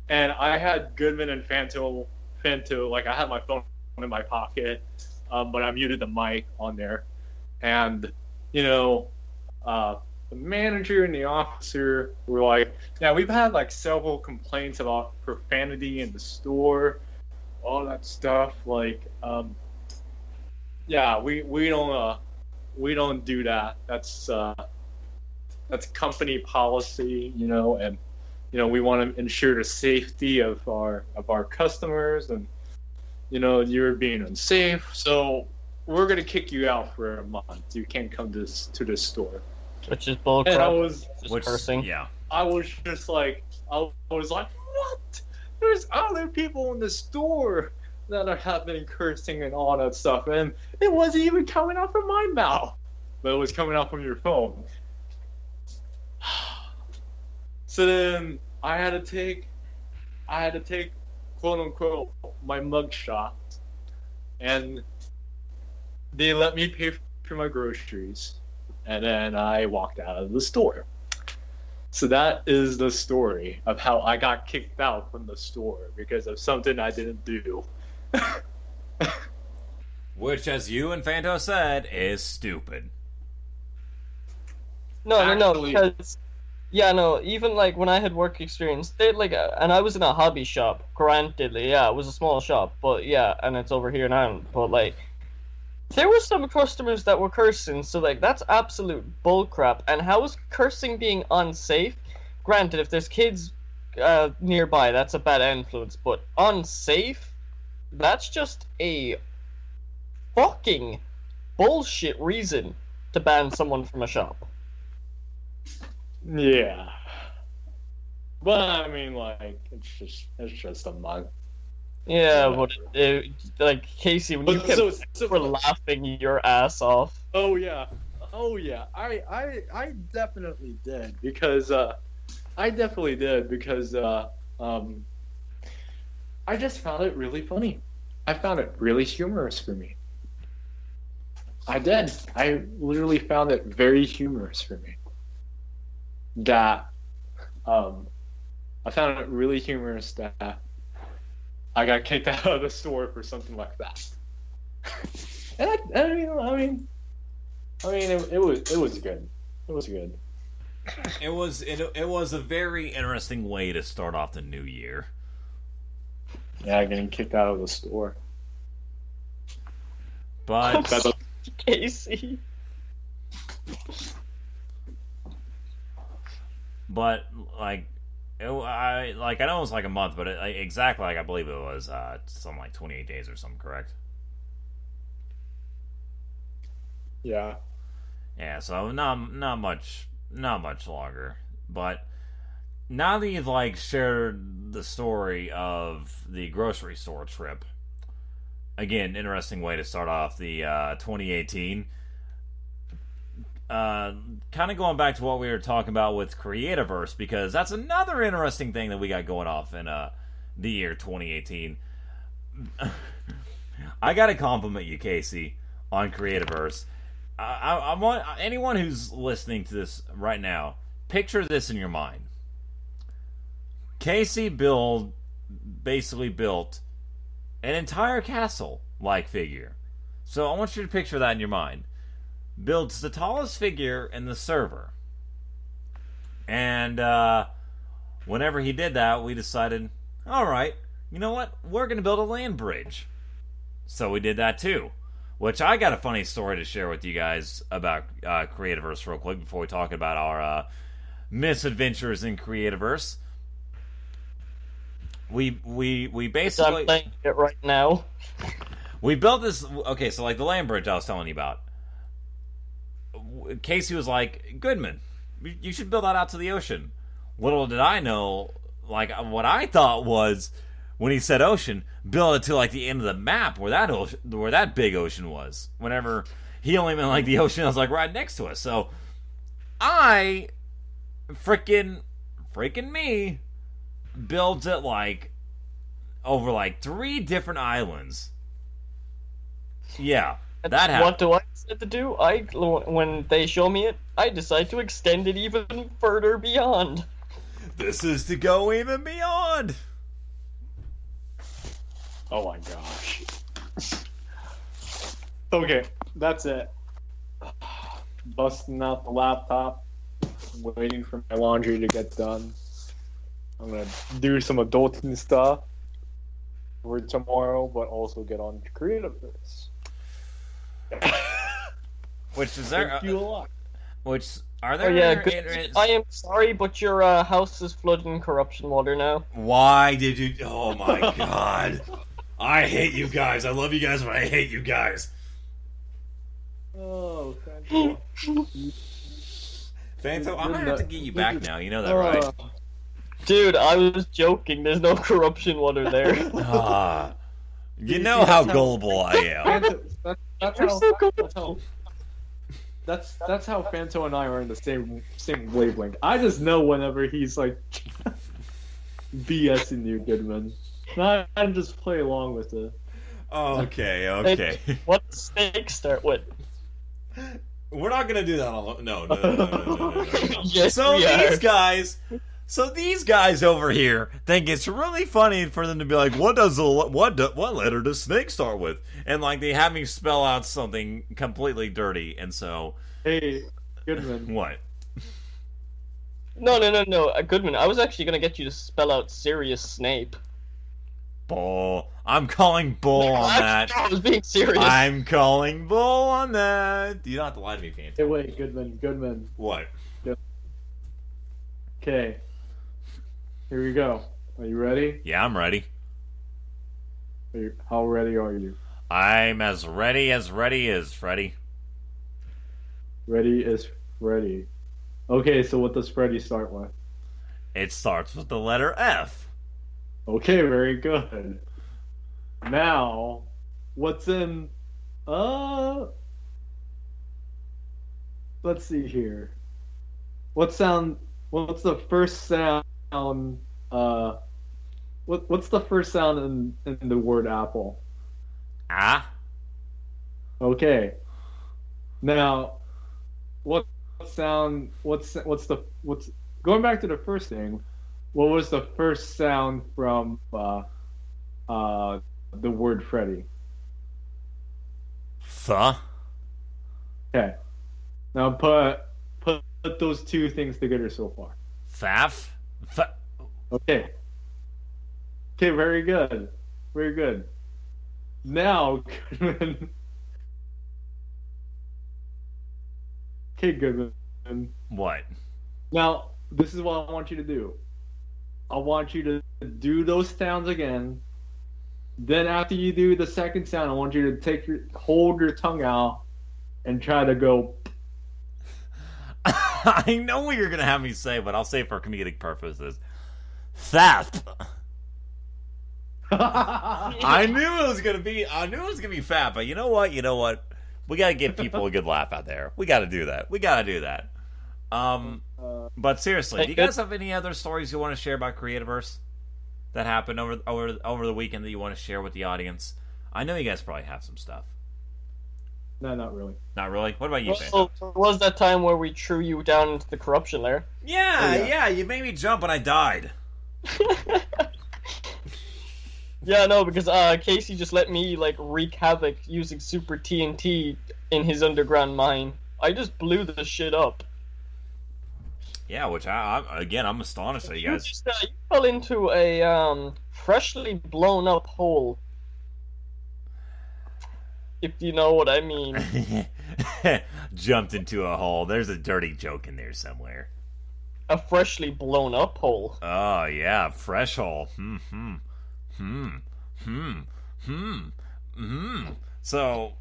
And I had Goodman and Fanto, like I had my phone in my pocket, but I muted the mic on there. And, the manager and the officer were like, yeah, we've had like several complaints about profanity in the store, all that stuff. Like, yeah, we don't do that. That's company policy, and we want to ensure the safety of our customers, and you're being unsafe, so we're gonna kick you out for a month. You can't come to this store. Which is bullcrap. And I was just cursing. Yeah. I was just like, what? There's other people in the store that have been cursing and all that stuff, and it wasn't even coming out from my mouth, but it was coming out from your phone. So then I had to take, quote unquote, my mugshot, and they let me pay for my groceries, and then I walked out of the store. So that is the story of how I got kicked out from the store because of something I didn't do. Which, as you and Fanto said, is stupid. No, because even like when I had work experience, they and I was in a hobby shop. Grantedly, it was a small shop, but and it's over here now. But like, there were some customers that were cursing, so like that's absolute bullcrap. And how is cursing being unsafe? Granted, if there's kids nearby, that's a bad influence. But unsafe? That's just a fucking bullshit reason to ban someone from a shop. Yeah. But I mean, like, it's just a month. Yeah, but like Casey, when you were laughing your ass off. Oh yeah, I definitely did because I just found it really funny. I found it really humorous for me. I did. I literally found it very humorous for me. That I found it really humorous that I got kicked out of the store for something like that. And I mean, it was good. It was good. It was a very interesting way to start off the new year. Yeah, getting kicked out of the store. But Casey. But like, I know it was like a month, but exactly I believe it was something like 28 days or something, correct? Yeah. Yeah, so not much longer. But now that you've like shared the story of the grocery store trip, again, interesting way to start off the 2018. Kind of going back to what we were talking about with Creativerse, because that's another interesting thing that we got going off in the year 2018. I gotta compliment you, Casey, on Creativerse. I want anyone who's listening to this right now, picture this in your mind. Casey basically built an entire castle-like figure. So I want you to picture that in your mind. Builds the tallest figure in the server. And whenever he did that, we decided, alright, you know what? We're going to build a land bridge. So we did that too. Which I got a funny story to share with you guys about Creativerse real quick before we talk about our misadventures in Creativerse. We basically... I'm playing it right now. We built this... Okay, so like the land bridge I was telling you about. Casey was like, Goodman, you should build that out to the ocean. Little did I know, like, what I thought was, when he said ocean, build it to, like, the end of the map where that big ocean was. Whenever he only meant, like, the ocean was, like, right next to us. So, I, freaking me, builds it, like, over, like, 3 different islands. Yeah. That happened. What do I decide to do? When they show me it, I decide to extend it even further beyond. This is to go even beyond. Oh my gosh. Okay, that's it. Busting out the laptop, waiting for my laundry to get done. I'm gonna do some adulting stuff for tomorrow, but also get on Creativerse. Which is there? Thank you a lot. Which Are Oh there? yeah, I am sorry, but your house is flooded in corruption water now. Why did you? Oh my god! I hate you guys. I love you guys, but I hate you guys. Oh, Fanto. Fanto, I'm gonna have to get you back now. You know that, right? Dude, I was joking. There's no corruption water there. Ah, you know how gullible I am. Fanto, that's You're how. so That's how. That's how Fanto and I are in the same wavelength. I just know whenever he's like BSing you, Goodman. I just play along with it. Okay. What does snake start with? We're not gonna do that on. No. Yes, So we are. these guys over here think it's really funny for them to be like, what letter does snake start with? And like they have me spell out something completely dirty, and so Hey, Goodman. what? No. Goodman, I was actually gonna get you to spell out Sirius Snape. Bull. I'm calling bull on that. I was being serious. I'm calling bull on that. You don't have to lie to me, Fanto. Hey, wait, Goodman. What? Okay. Here we go. Are you ready? Yeah, I'm ready. How ready are you? I'm as ready is, Freddy. Ready is Freddy. Okay, so what does Freddy start with? It starts with the letter F. Okay, very good. Now, what's in let's see here. What's the first sound what's the first sound in the word apple? Ah? Okay. Now, what's going back to the first thing, what was the first sound from the word Freddy? Th? Okay. Now put those two things together so far. Faff? Okay. Okay, very good. Very good. Now, Goodman. Okay, Goodman. What? Now, this is what I want you to do. I want you to do those sounds again. Then after you do the second sound, I want you to hold your tongue out and try to go. I know what you're gonna have me say, but I'll say it for comedic purposes. Theft. I knew it was gonna be fat, but you know what? We gotta give people a good laugh out there. We gotta do that. But seriously, do you guys have any other stories you want to share about Creativerse that happened over the weekend that you want to share with the audience? I know you guys probably have some stuff. No, not really. Not really? What about you, Well, there was that time where we threw you down into the corruption lair. Yeah, you made me jump and I died. Yeah, no, because Casey just let me like wreak havoc using Super TNT in his underground mine. I just blew the shit up. Yeah, which I'm astonished at you guys. You fell into a freshly blown up hole. If you know what I mean. Jumped into a hole. There's a dirty joke in there somewhere. A freshly blown up hole. Oh yeah, fresh hole. So,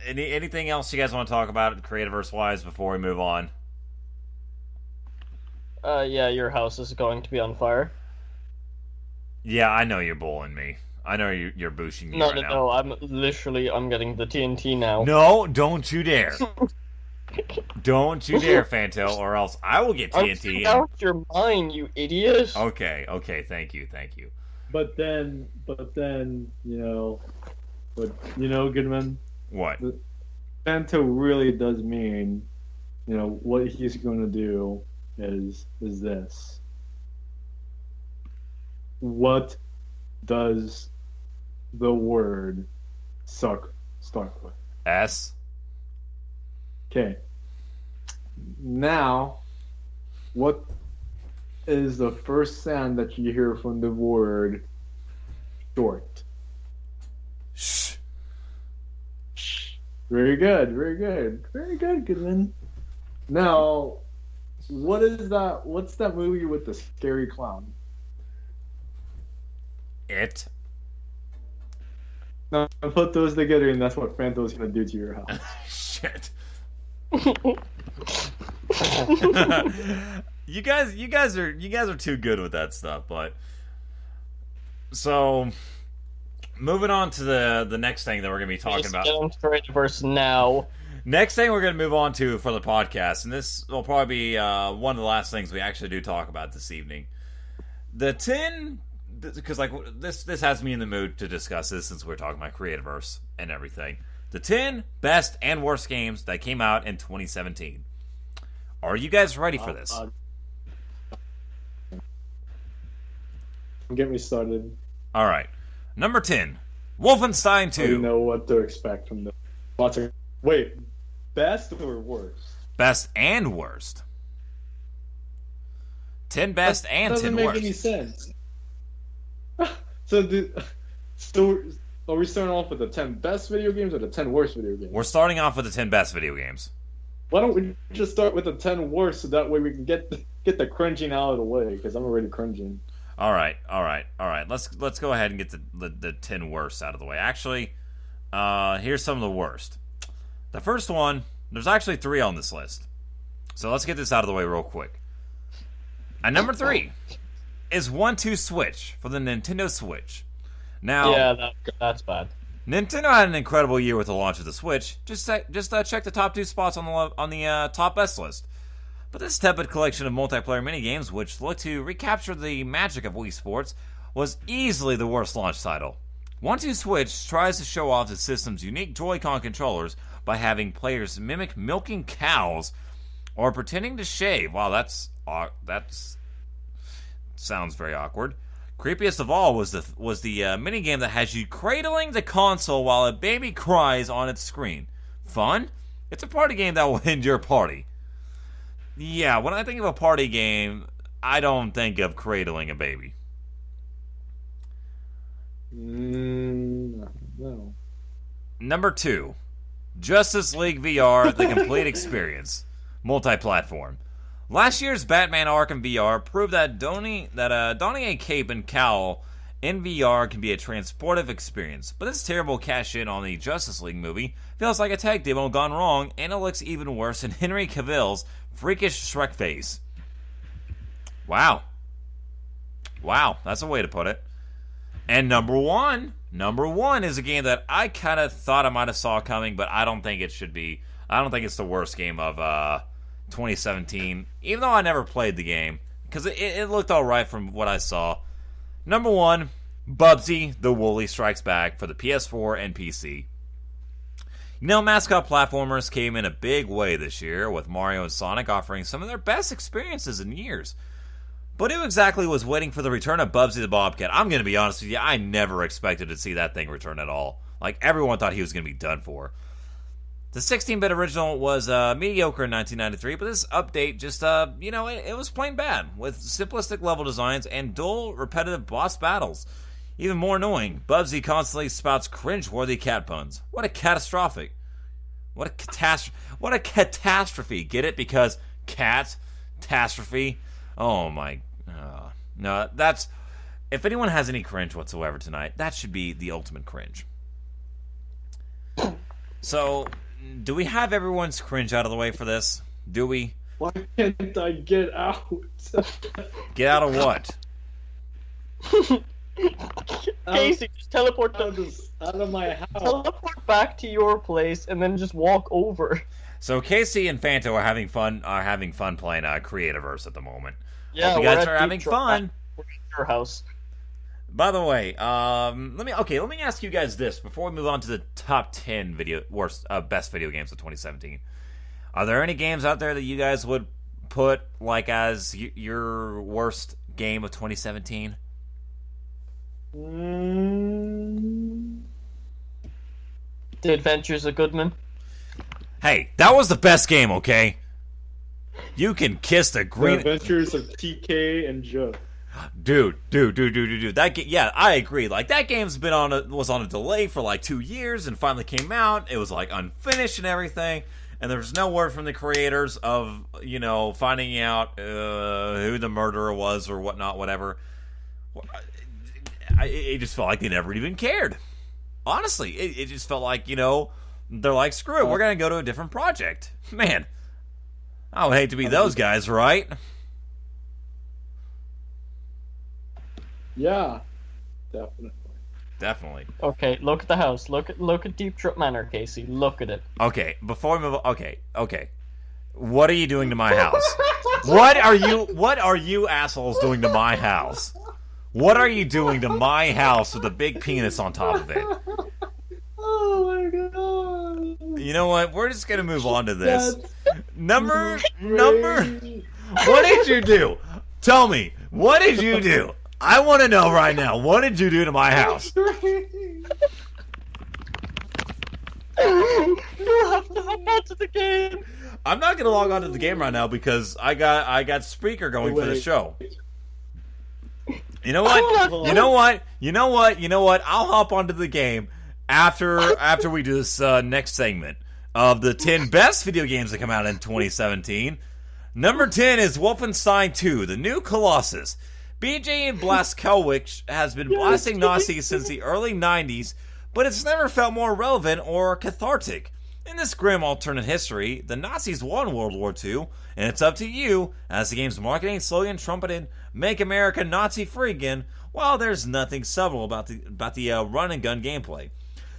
anything else you guys want to talk about Creativerse wise before we move on? Yeah, your house is going to be on fire. Yeah, I know you're bullying me. I know you're boosting me right now. No, I'm getting the TNT now. No, don't you dare. Don't you dare, Fanto, or else I will get TNT. Out your mind, you idiot. Okay, thank you. But then, Goodman. What? Fanto really does mean, what he's going to do is this. What does the word suck start with? S? Okay. Now, what is the first sound that you hear from the word short? Shh. Very good, Goodman. Now, What is that? What's that movie with the scary clown? It. No, put those together, and that's what Fanto's gonna do to your house. Shit. you guys are too good with that stuff, but so moving on to the next thing that we're gonna be talking Just about. get into the Creativerse now. Next thing we're gonna move on to for the podcast, and this will probably be one of the last things we actually do talk about this evening. The 10, because like this has me in the mood to discuss this since we're talking about Creativerse and everything. The 10 best and worst games that came out in 2017. Are you guys ready for this? Get me started. All right. Number 10, Wolfenstein 2. I don't know what to expect from the. Wait, best or worst? Best and worst. 10 best and 10 Doesn't make worst. any sense. So are we starting off with the 10 best video games or the 10 worst video games? We're starting off with the 10 best video games. Why don't we just start with the 10 worst so that way we can get the cringing out of the way, because I'm already cringing. All right. Let's go ahead and get the 10 worst out of the way. Actually, here's some of the worst. The first one, there's actually 3 on this list. So let's get this out of the way real quick. At number 3 is 1-2 Switch for the Nintendo Switch. Now, Yeah, that's bad. Nintendo had an incredible year with the launch of the Switch. Just check the top 2 spots on the top best list. But this tepid collection of multiplayer minigames, which looked to recapture the magic of Wii Sports, was easily the worst launch title. 1-2 Switch tries to show off the system's unique Joy-Con controllers by having players mimic milking cows or pretending to shave. Wow, that's sounds very awkward. Creepiest of all was the minigame that has you cradling the console while a baby cries on its screen. Fun? It's a party game that will end your party. Yeah, when I think of a party game, I don't think of cradling a baby. No. Number 2, Justice League VR: The Complete Experience, multi-platform. Last year's Batman Arkham VR proved that donning a cape and cowl in VR can be a transportive experience, but this terrible cash-in on the Justice League movie feels like a tech demo gone wrong, and it looks even worse than Henry Cavill's freakish Shrek face. Wow, that's a way to put it. And number one is a game that I kind of thought I might have saw coming, but I don't think it should be. I don't think it's the worst game of 2017, even though I never played the game, because it looked alright from what I saw. Number 1, Bubsy the Woolly Strikes Back for the PS4 and PC. You know, mascot platformers came in a big way this year, with Mario and Sonic offering some of their best experiences in years. But who exactly was waiting for the return of Bubsy the Bobcat? I'm going to be honest with you, I never expected to see that thing return at all. Like, everyone thought he was going to be done for. The 16-bit original was mediocre in 1993, but this update just, it was plain bad, with simplistic level designs and dull, repetitive boss battles. Even more annoying, Bubsy constantly spouts cringe-worthy cat puns. What a catastrophe. What a catastrophe. Get it? Because catastrophe. Oh my. No, that's. If anyone has any cringe whatsoever tonight, that should be the ultimate cringe. So, do we have everyone's cringe out of the way for this? Do we? Why can't I get out? Get out of what? Casey, just teleport out of my house. teleport back to your place and then just walk over. So Casey and Fanto are having fun playing Creativerse at the moment. Yeah, Hope you guys are having fun. We're at your house. By the way, let me ask you guys this before we move on to the top 10 best video games of 2017. Are there any games out there that you guys would put like as your worst game of 2017? The Adventures of Goodman. Hey, that was the best game, okay? You can kiss the The green. Adventures of TK and Joe. Dude. That I agree. Like, that game's was on a delay for like 2 years and finally came out. It was like unfinished and everything. and there's no word from the creators of, finding out who the murderer was or whatnot, whatever. It just felt like they never even cared. Honestly, it just felt like, they're like, screw it, we're going to go to a different project. Man, I would hate to be those guys, right? Yeah, definitely. Okay, look at the house. Look at Deep Trip Manor, Casey. Look at it. Okay, before we move on, okay. What are you doing to my house? What are you assholes doing to my house? What are you doing to my house with a big penis on top of it? Oh my god. You know what? We're just gonna move on to this. Number. Crazy. What did you do? Tell me. What did you do? I want to know right now. What did you do to my house? You have to hop onto the game. I'm not gonna log on to the game right now because I got Spreaker going for the show. You know what? You know what? I'll hop onto the game after we do this next segment of the 10 best video games that come out in 2017. Number 10 is Wolfenstein 2: The New Colossus. BJ Blazkowicz has been blasting Nazis since the early 90s, but it's never felt more relevant or cathartic. In this grim alternate history, the Nazis won World War II, and it's up to you, as the game's marketing slogan trumpeted, "Make America Nazi-free again," while there's nothing subtle about the run-and-gun gameplay.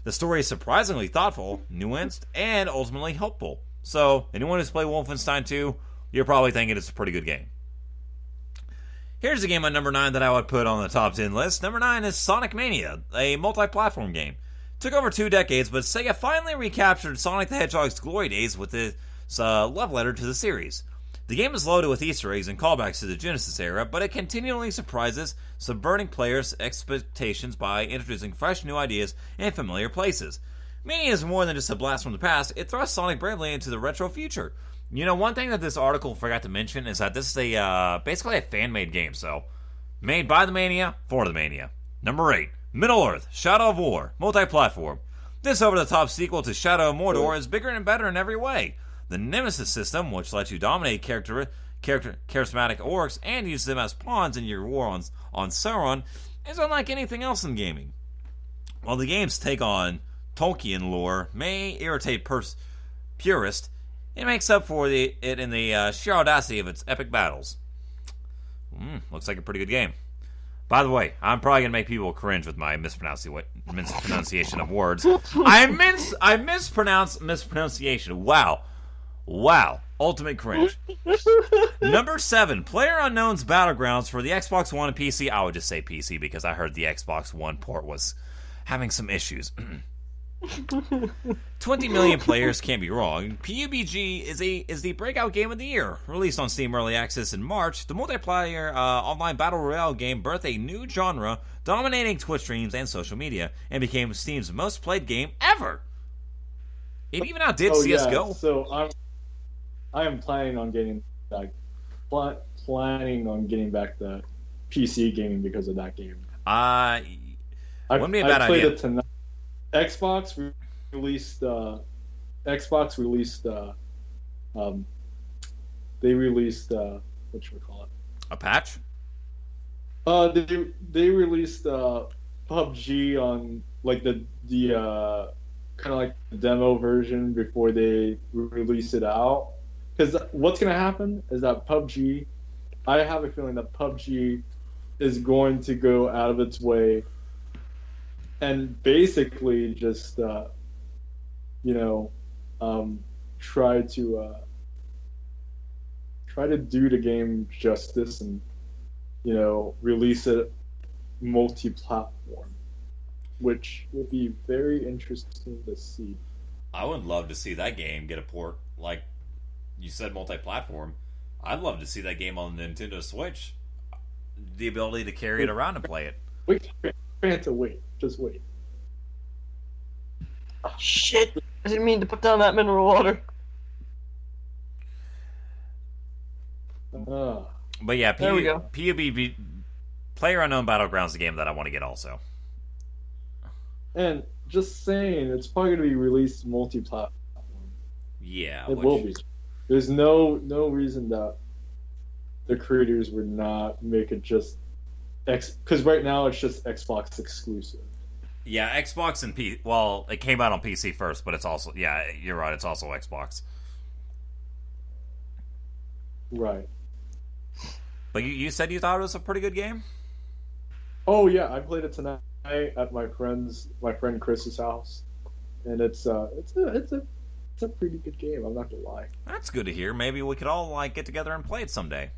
The story is surprisingly thoughtful, nuanced, and ultimately helpful. So, anyone who's played Wolfenstein 2, you're probably thinking it's a pretty good game. Here's a game at number 9 that I would put on the top 10 list. Number 9 is Sonic Mania, a multi-platform game. Took over 2 decades, but Sega finally recaptured Sonic the Hedgehog's glory days with this love letter to the series. The game is loaded with Easter eggs and callbacks to the Genesis era, but it continually surprises, subverting players' expectations by introducing fresh new ideas in familiar places. Mania is more than just a blast from the past, it thrusts Sonic bravely into the retro future. One thing that this article forgot to mention is that this is basically a fan-made game, so made by the Mania, for the Mania. Number 8, Middle-earth: Shadow of War, multi-platform. This over-the-top sequel to Shadow of Mordor is bigger and better in every way. The Nemesis system, which lets you dominate charismatic orcs and use them as pawns in your war on Sauron, is unlike anything else in gaming. While the game's take on Tolkien lore may irritate purists, it makes up for it in the sheer audacity of its epic battles. Looks like a pretty good game. By the way, I'm probably going to make people cringe with my mispronunciation of words. I mispronunciation. Wow. Ultimate cringe. Number 7, PlayerUnknown's Battlegrounds for the Xbox One and PC. I would just say PC because I heard the Xbox One port was having some issues. 20 million players can't be wrong. PUBG is the breakout game of the year. Released on Steam Early Access in March, the multiplayer online battle royale game birthed a new genre, dominating Twitch streams and social media, and became Steam's most played game ever. It even outdid CS:GO. Yeah. So I am planning on getting back the PC gaming because of that game. Wouldn't be a bad I played idea. it tonight. Xbox released. They released what should we call it? A patch? They released PUBG on like the kind of like the demo version before they release it out. Because what's gonna happen is that PUBG, I have a feeling that PUBG is going to go out of its way and basically just try to do the game justice and release it multi-platform, which will be very interesting to see. I would love to see that game get a port, like you said, multi-platform. I'd love to see that game on the Nintendo Switch. The ability to carry it around and play it. Wait, Fanta, wait. Just wait. Oh, shit! I didn't mean to put down that mineral water. But yeah, There we go. PUBG, PlayerUnknown Battlegrounds is the game that I want to get also. And just saying, it's probably going to be released multi-platform. Yeah, It will be. There's no reason that the creators would not make it just because right now it's just Xbox exclusive. Yeah, Xbox and Well, it came out on PC first, but it's also you're right. It's also Xbox. Right. But you said you thought it was a pretty good game. Oh yeah, I played it tonight at my friend Chris's house, and it's a pretty good game. I'm not gonna lie. That's good to hear. Maybe we could all get together and play it someday.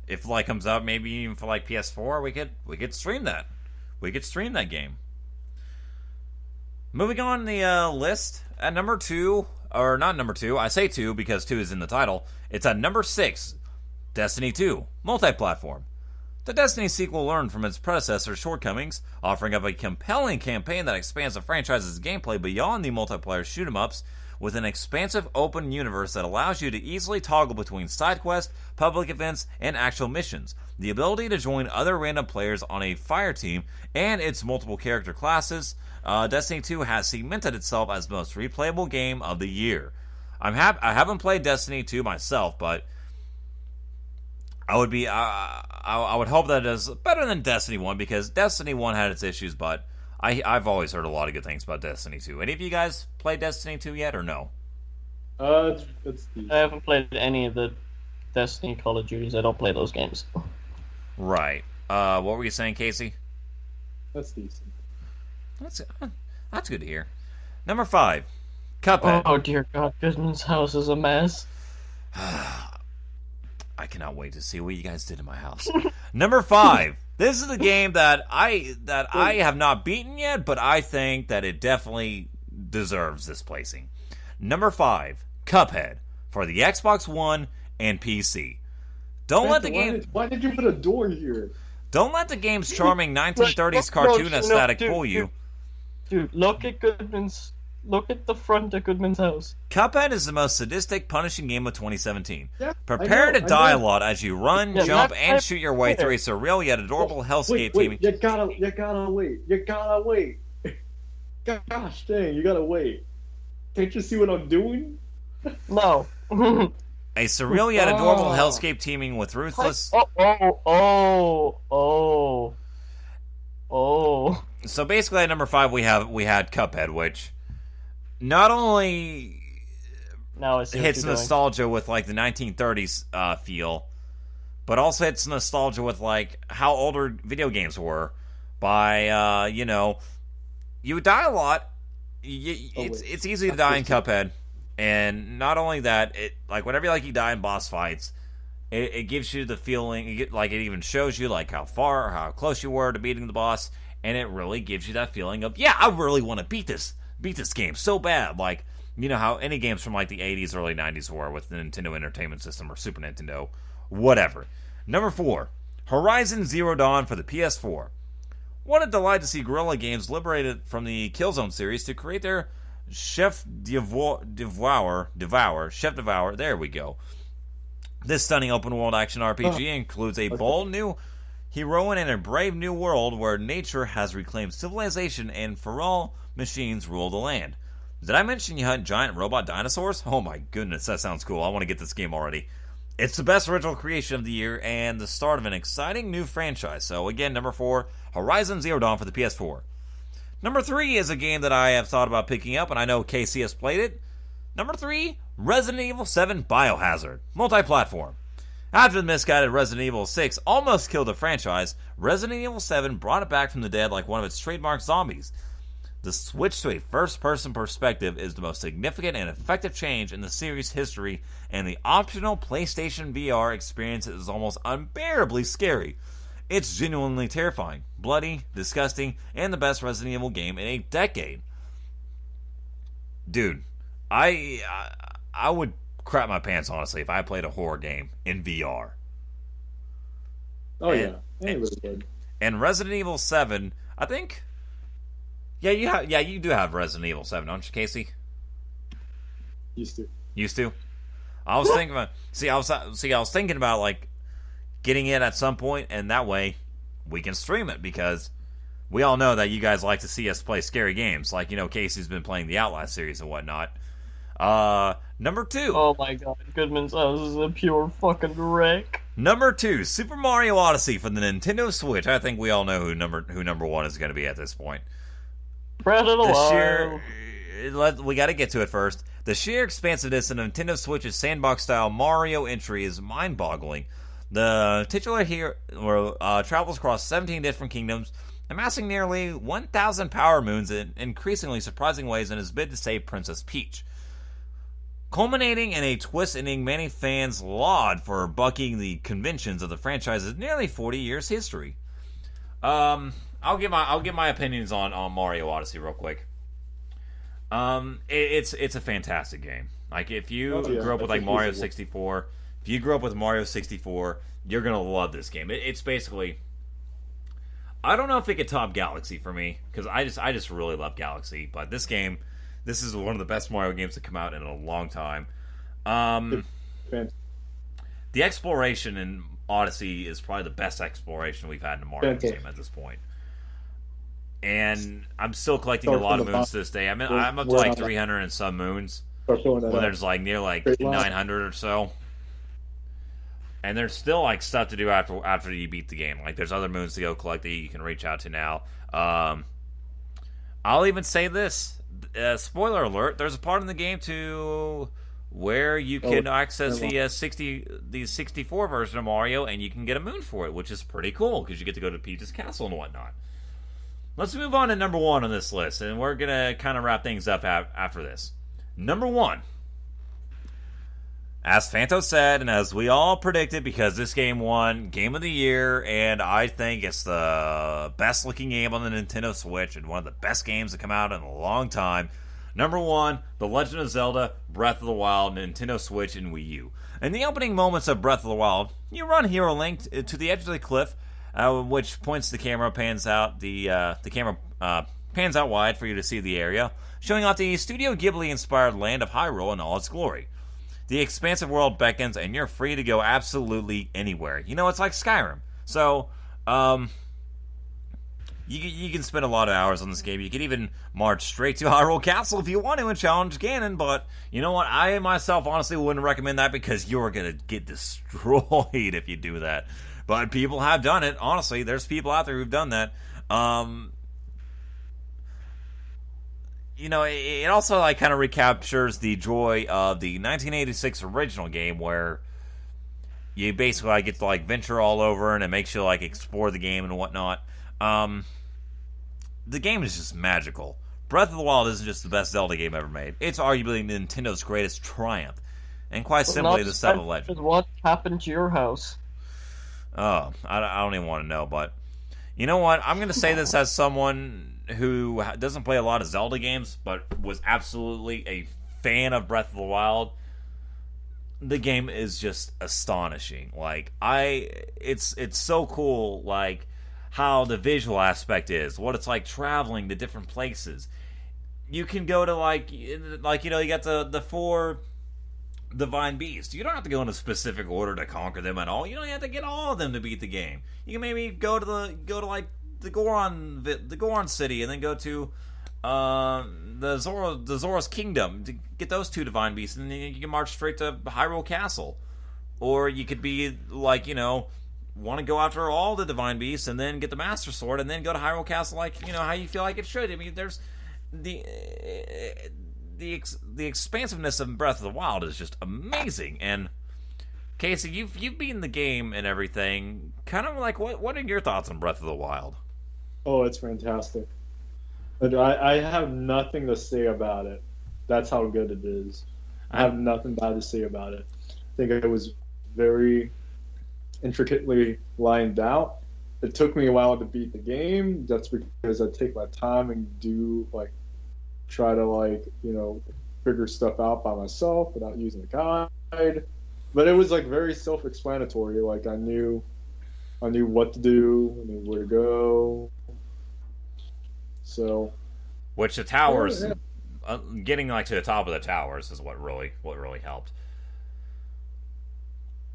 If comes out, maybe even for PS4, we could stream that. We could stream that game. Moving on the list at number 2, or not number 2. I say 2 because 2 is in the title. It's at number 6, Destiny 2 multi-platform. The Destiny sequel learned from its predecessor's shortcomings, offering up a compelling campaign that expands the franchise's gameplay beyond the multiplayer shoot-'em-ups with an expansive open universe that allows you to easily toggle between side quests, public events, and actual missions. The ability to join other random players on a fire team and its multiple character classes, Destiny 2 has cemented itself as the most replayable game of the year. I haven't played Destiny 2 myself, but I would hope that it is better than Destiny 1 because Destiny 1 had its issues, but I've always heard a lot of good things about Destiny 2. Any of you guys played Destiny 2 yet, or no? It's I haven't played any of the Destiny Call of Duties. I don't play those games. Right. What were you saying, Casey? That's decent. That's good to hear. Number 5, Cuphead. Oh dear God, Goodman's house is a mess. I cannot wait to see what you guys did in my house. Number 5. This is the game that I have not beaten yet, but I think that it definitely deserves this placing. Number 5, Cuphead for the Xbox One and PC. Why did you put a door here? Don't let the game's charming 1930s cartoon aesthetic fool you. Dude, look at the front of Goodman's house. Cuphead is the most sadistic, punishing game of 2017. Yeah, Prepare to die a lot as you run, Yeah, jump, that's and shoot your way through a surreal yet adorable hellscape teaming. You gotta wait. You gotta wait. Gosh dang, you gotta wait. Can't you see what I'm doing? No. A surreal yet adorable hellscape teeming with ruthless. Oh. So basically, at number 5, we had Cuphead, which not only Now I see what hits you're doing. nostalgia with the 1930s feel, but also hits nostalgia with how older video games were. By you die a lot. It's easy to die in Cuphead, and not only that, it whenever you die in boss fights, it gives you the feeling. It even shows you how far or how close you were to beating the boss, and it really gives you that feeling of I really want to beat this game so bad. How any games from the 80s, early 90s were with the Nintendo Entertainment System or Super Nintendo, whatever. Number 4, Horizon Zero Dawn for the PS4. What a delight to see Guerrilla Games liberated from the Killzone series to create their Chef Devour. There we go. This stunning open-world action RPG includes a bold new heroine and a brave new world where nature has reclaimed civilization and feral machines rule the land. Did I mention you hunt giant robot dinosaurs? Oh my goodness, that sounds cool. I want to get this game already. It's the best original creation of the year and the start of an exciting new franchise. So again, number 4, Horizon Zero Dawn for the PS4. Number 3 is a game that I have thought about picking up, and I know Casey has played it. Number 3, Resident Evil 7 Biohazard, multi-platform. After the misguided Resident Evil 6 almost killed the franchise, Resident Evil 7 brought it back from the dead like one of its trademark zombies. The switch to a first-person perspective is the most significant and effective change in the series' history, and the optional PlayStation VR experience is almost unbearably scary. It's genuinely terrifying, bloody, disgusting, and the best Resident Evil game in a decade. Dude, I would crap my pants, honestly, if I played a horror game in VR. Oh, yeah. It really good. And Resident Evil 7, I think... Yeah, you do have Resident Evil 7, don't you, Casey? Used to? I was thinking about... I was thinking about, getting it at some point, and that way we can stream it, because we all know that you guys like to see us play scary games. Casey's been playing the Outlast series and whatnot. Number 2. Oh my god, Goodman's house is a pure fucking wreck. Number 2, Super Mario Odyssey for the Nintendo Switch. I think we all know who number 1 is going to be at this point. Breath of the Wild. We got to get to it first. The sheer expansiveness of Nintendo Switch's sandbox-style Mario entry is mind-boggling. The titular hero travels across 17 different kingdoms, amassing nearly 1,000 power moons in increasingly surprising ways in his bid to save Princess Peach. Culminating in a twist ending many fans laud for bucking the conventions of the franchise's nearly 40 years history. I'll give my opinions on Mario Odyssey real quick. It's a fantastic game. Like if you grew up with like Mario 64, if you grew up with Mario 64, you're gonna love this game. It's basically, I don't know if it could top Galaxy for me because I just really love Galaxy, but this is one of the best Mario games to come out in a long time. The exploration in Odyssey is probably the best exploration we've had in a Mario game at this point. And I'm still collecting a lot of moons to this day. I'm up to like 300 and some moons. When there's like near like 900 or so. And there's still like stuff to do after you beat the game. Like there's other moons to go collect that you can reach out to now. I'll even say this. Spoiler alert, there's a part in the game to where you can access the 64 version of Mario and you can get a moon for it, which is pretty cool because you get to go to Peach's castle and whatnot. Let's move on to number 1 on this list, and we're going to kind of wrap things up after this. Number 1. As Fanto said, and as we all predicted, because this game won Game of the Year, and I think it's the best-looking game on the Nintendo Switch, and one of the best games to come out in a long time. Number 1, The Legend of Zelda, Breath of the Wild, Nintendo Switch, and Wii U. In the opening moments of Breath of the Wild, you run Hero Link to the edge of the cliff, which points the camera, pans out pans out wide for you to see the area, showing off the Studio Ghibli-inspired land of Hyrule in all its glory. The expansive world beckons, and you're free to go absolutely anywhere. You know, it's like Skyrim. So, you can spend a lot of hours on this game. You can even march straight to Hyrule Castle if you want to and challenge Ganon, but you know what? I myself honestly wouldn't recommend that because you're going to get destroyed if you do that. But people have done it. Honestly, there's people out there who've done that. You know, it also like kind of recaptures the joy of the 1986 original game where you basically like, get to like venture all over and it makes you like explore the game and whatnot. The game is just magical. Breath of the Wild isn't just the best Zelda game ever made. It's arguably Nintendo's greatest triumph. And quite simply, the set of legend. What happened to your house? Oh, I don't even want to know, but you know what? I'm going to say this as someone who doesn't play a lot of Zelda games, but was absolutely a fan of Breath of the Wild. The game is just astonishing. Like, it's so cool, like, how the visual aspect is, what it's like traveling to different places. You can go to, like you know, you got the 4... divine beasts. You don't have to go in a specific order to conquer them at all. You don't have to get all of them to beat the game. You can maybe go to like the Goron city, and then go to the Zora's Kingdom to get those 2 divine beasts, and then you can march straight to Hyrule Castle. Or you could be like, you know, want to go after all the divine beasts and then get the Master Sword and then go to Hyrule Castle, like, you know, how you feel like it should. I mean, there's the expansiveness of Breath of the Wild is just amazing. And Casey, you've beaten the game and everything. Kind of like, what are your thoughts on Breath of the Wild? Oh, it's fantastic. I have nothing to say about it. That's how good it is. I have nothing bad to say about it. I think it was very intricately lined out. It took me a while to beat the game. That's because I take my time and try to figure stuff out by myself without using a guide. But it was very self-explanatory. Like I knew what to do, I knew where to go. So, which the towers, getting to the top of the towers is what really helped.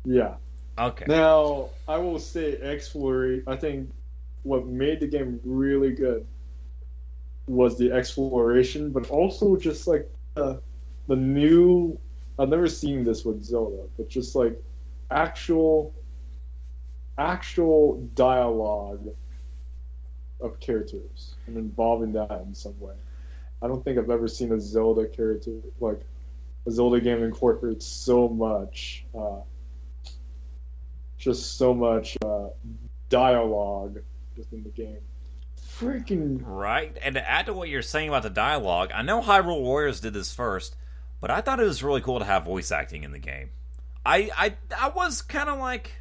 Yeah. Okay. Now I will say exploration. I think what made the game really good was the exploration, but also just the the new. I've never seen this with Zelda, but just like actual dialogue of characters and involving that in some way. I don't think I've ever seen a Zelda character, like a Zelda game, incorporate so much, just so much dialogue within the game. Freaking Right? And to add to what you're saying about the dialogue, I know Hyrule Warriors did this first, but I thought it was really cool to have voice acting in the game. I was kind of like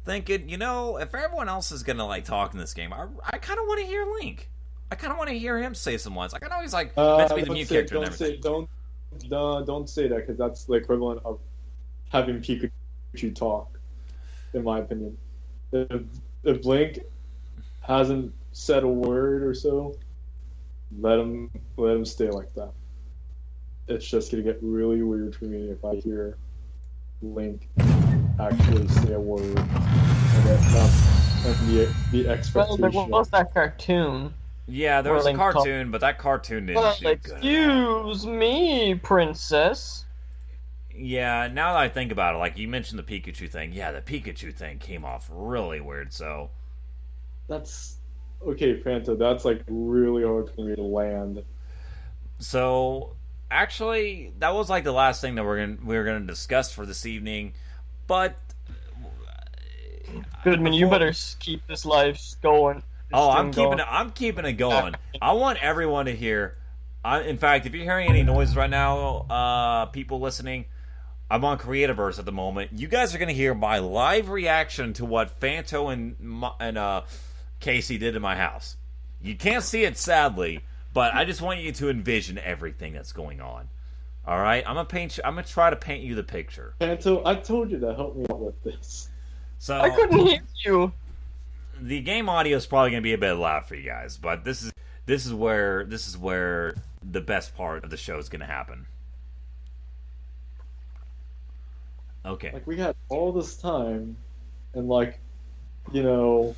thinking, you know, if everyone else is gonna like talk in this game, I kind of want to hear Link. I kind of want to hear him say some lines. Like I know he's like meant to be the new character and everything. Don't say that, because that's the equivalent of having Pikachu talk, in my opinion. If Link hasn't said a word or so, let him stay like that. It's just gonna get really weird for me if I hear Link actually say a word, and the expectation. Well, there was that cartoon. Yeah, there was a cartoon, but that cartoon didn't do good. Excuse me, princess. Yeah, now that I think about it, like you mentioned the Pikachu thing, yeah, the Pikachu thing came off really weird, so... That's... Okay, Fanta, that's like really hard for me to land. So, actually, that was like the last thing that we were gonna discuss for this evening, but... Goodman, you better keep this live going. Oh, I'm keeping it going. I want everyone to hear. In fact, if you're hearing any noise right now, people listening, I'm on Creativerse at the moment. You guys are going to hear my live reaction to what Fanto and Casey did in my house. You can't see it, sadly, but I just want you to envision everything that's going on. All right, I'm gonna try to paint you the picture. Fanto, I told you to help me out with this. So I couldn't hear you. The game audio is probably going to be a bit loud for you guys, but this is where the best part of the show is going to happen. Okay. Like we had all this time, and like, you know,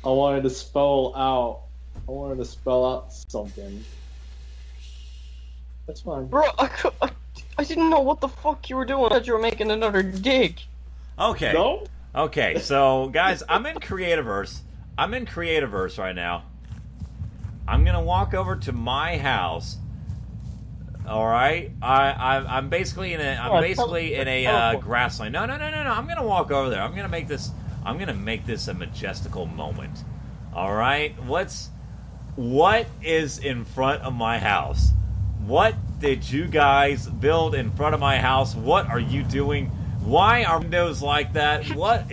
I wanted to spell out something. That's fine. Bro, I didn't know what the fuck you were doing. I thought you were making another dig. Okay. No? Okay, so guys, I'm in Creativerse. Right now. I'm gonna walk over to my house. All right, I'm basically in a grassland. No. I'm gonna walk over there. I'm gonna make this a majestical moment. All right, what is in front of my house? What did you guys build in front of my house? What are you doing? Why are windows like that? What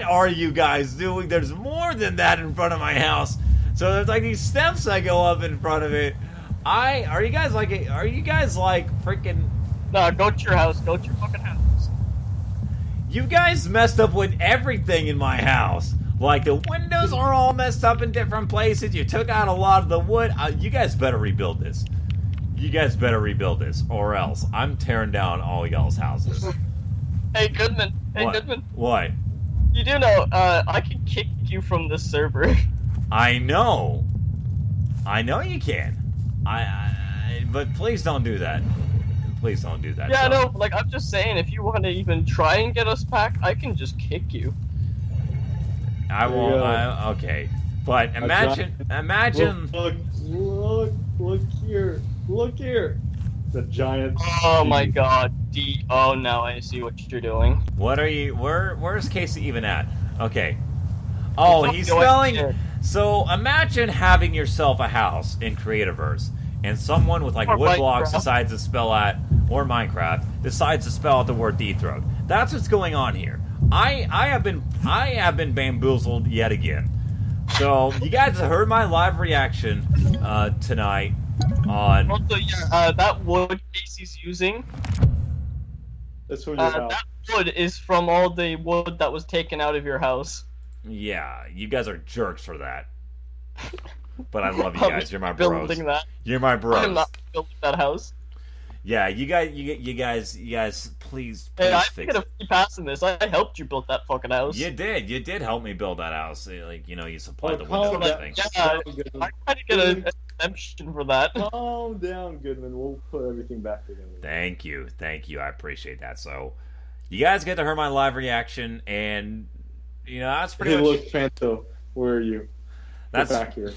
are you guys doing? There's more than that in front of my house. So there's like these steps that go up in front of it. Are you guys like freaking... Nah, go to your house. Go to your fucking house. You guys messed up with everything in my house. Like the windows are all messed up in different places. You took out a lot of the wood. You guys better rebuild this. Or else I'm tearing down all y'all's houses. Hey, Goodman. What? Goodman. What? You do know, I can kick you from this server. I know you can. But please don't do that. Yeah, no, like, I'm just saying, if you want to even try and get us back, I can just kick you. I won't. Okay. But imagine. Look here. The giant. Oh my god. Oh, now I see what you're doing. What are you? Where's Casey even at? Okay. Oh, he's spelling. So imagine having yourself a house in Creativerse, and someone with like Or wood blocks Minecraft. decides to spell out, or Minecraft decides to spell out the word deep throat. That's what's going on here. I have been bamboozled yet again. So you guys have heard my live reaction tonight on. Also, yeah, that wood Casey's using, That's from your house. that wood is from all the wood that was taken out of your house. Yeah, you guys are jerks for that. But I love you guys. You're my bros. Building that. You're my bros. I'm not building that house. Yeah, you guys, please Hey, I fix get a it. free pass in this. I helped you build that fucking house. You did help me build that house. Like, you know, you supplied the Oh, windows and that- everything. Yeah, I tried to get a redemption for that. Calm down, Goodman. We'll put everything back together. Thank you. I appreciate that. So, you guys get to hear my live reaction, and that's pretty Hey, much. look, Fanto, where are you? Get That's back here.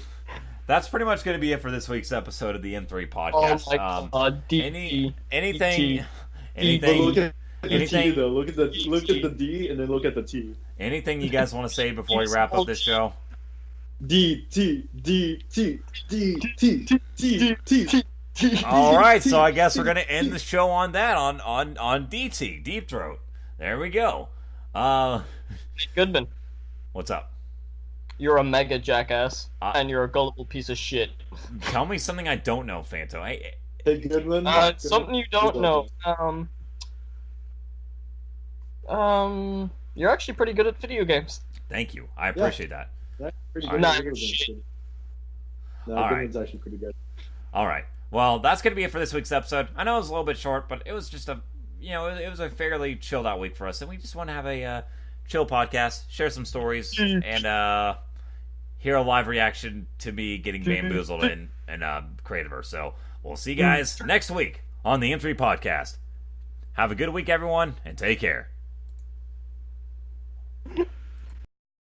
That's pretty much going to be it for this week's episode of the M3 Oh podcast. my god, anything, But anything, look at the T anything, though. Look at the D and then look at the T. anything you guys want to say before we wrap up this show? D T D T D T T T. All right, so I guess we're going to end the show on that on DT Deep Throat. There we go. Goodman, What's up? you're a mega jackass, Uh, and you're a gullible piece of shit. Tell me something I don't know, Fanto. Hey, Goodman. Something you don't know. You're actually pretty good at video games. Thank you. I appreciate that. That's pretty All good. right. Goodman's Shit. No, All Goodman's actually pretty good. All right. Well, that's going to be it for this week's episode. I know it was a little bit short, but it was just it was a fairly chilled out week for us, and we just want to have a chill podcast, share some stories, and hear a live reaction to me getting bamboozled in Creativerse. So we'll see you guys next week on the M3 podcast. Have a good week, everyone, and take care.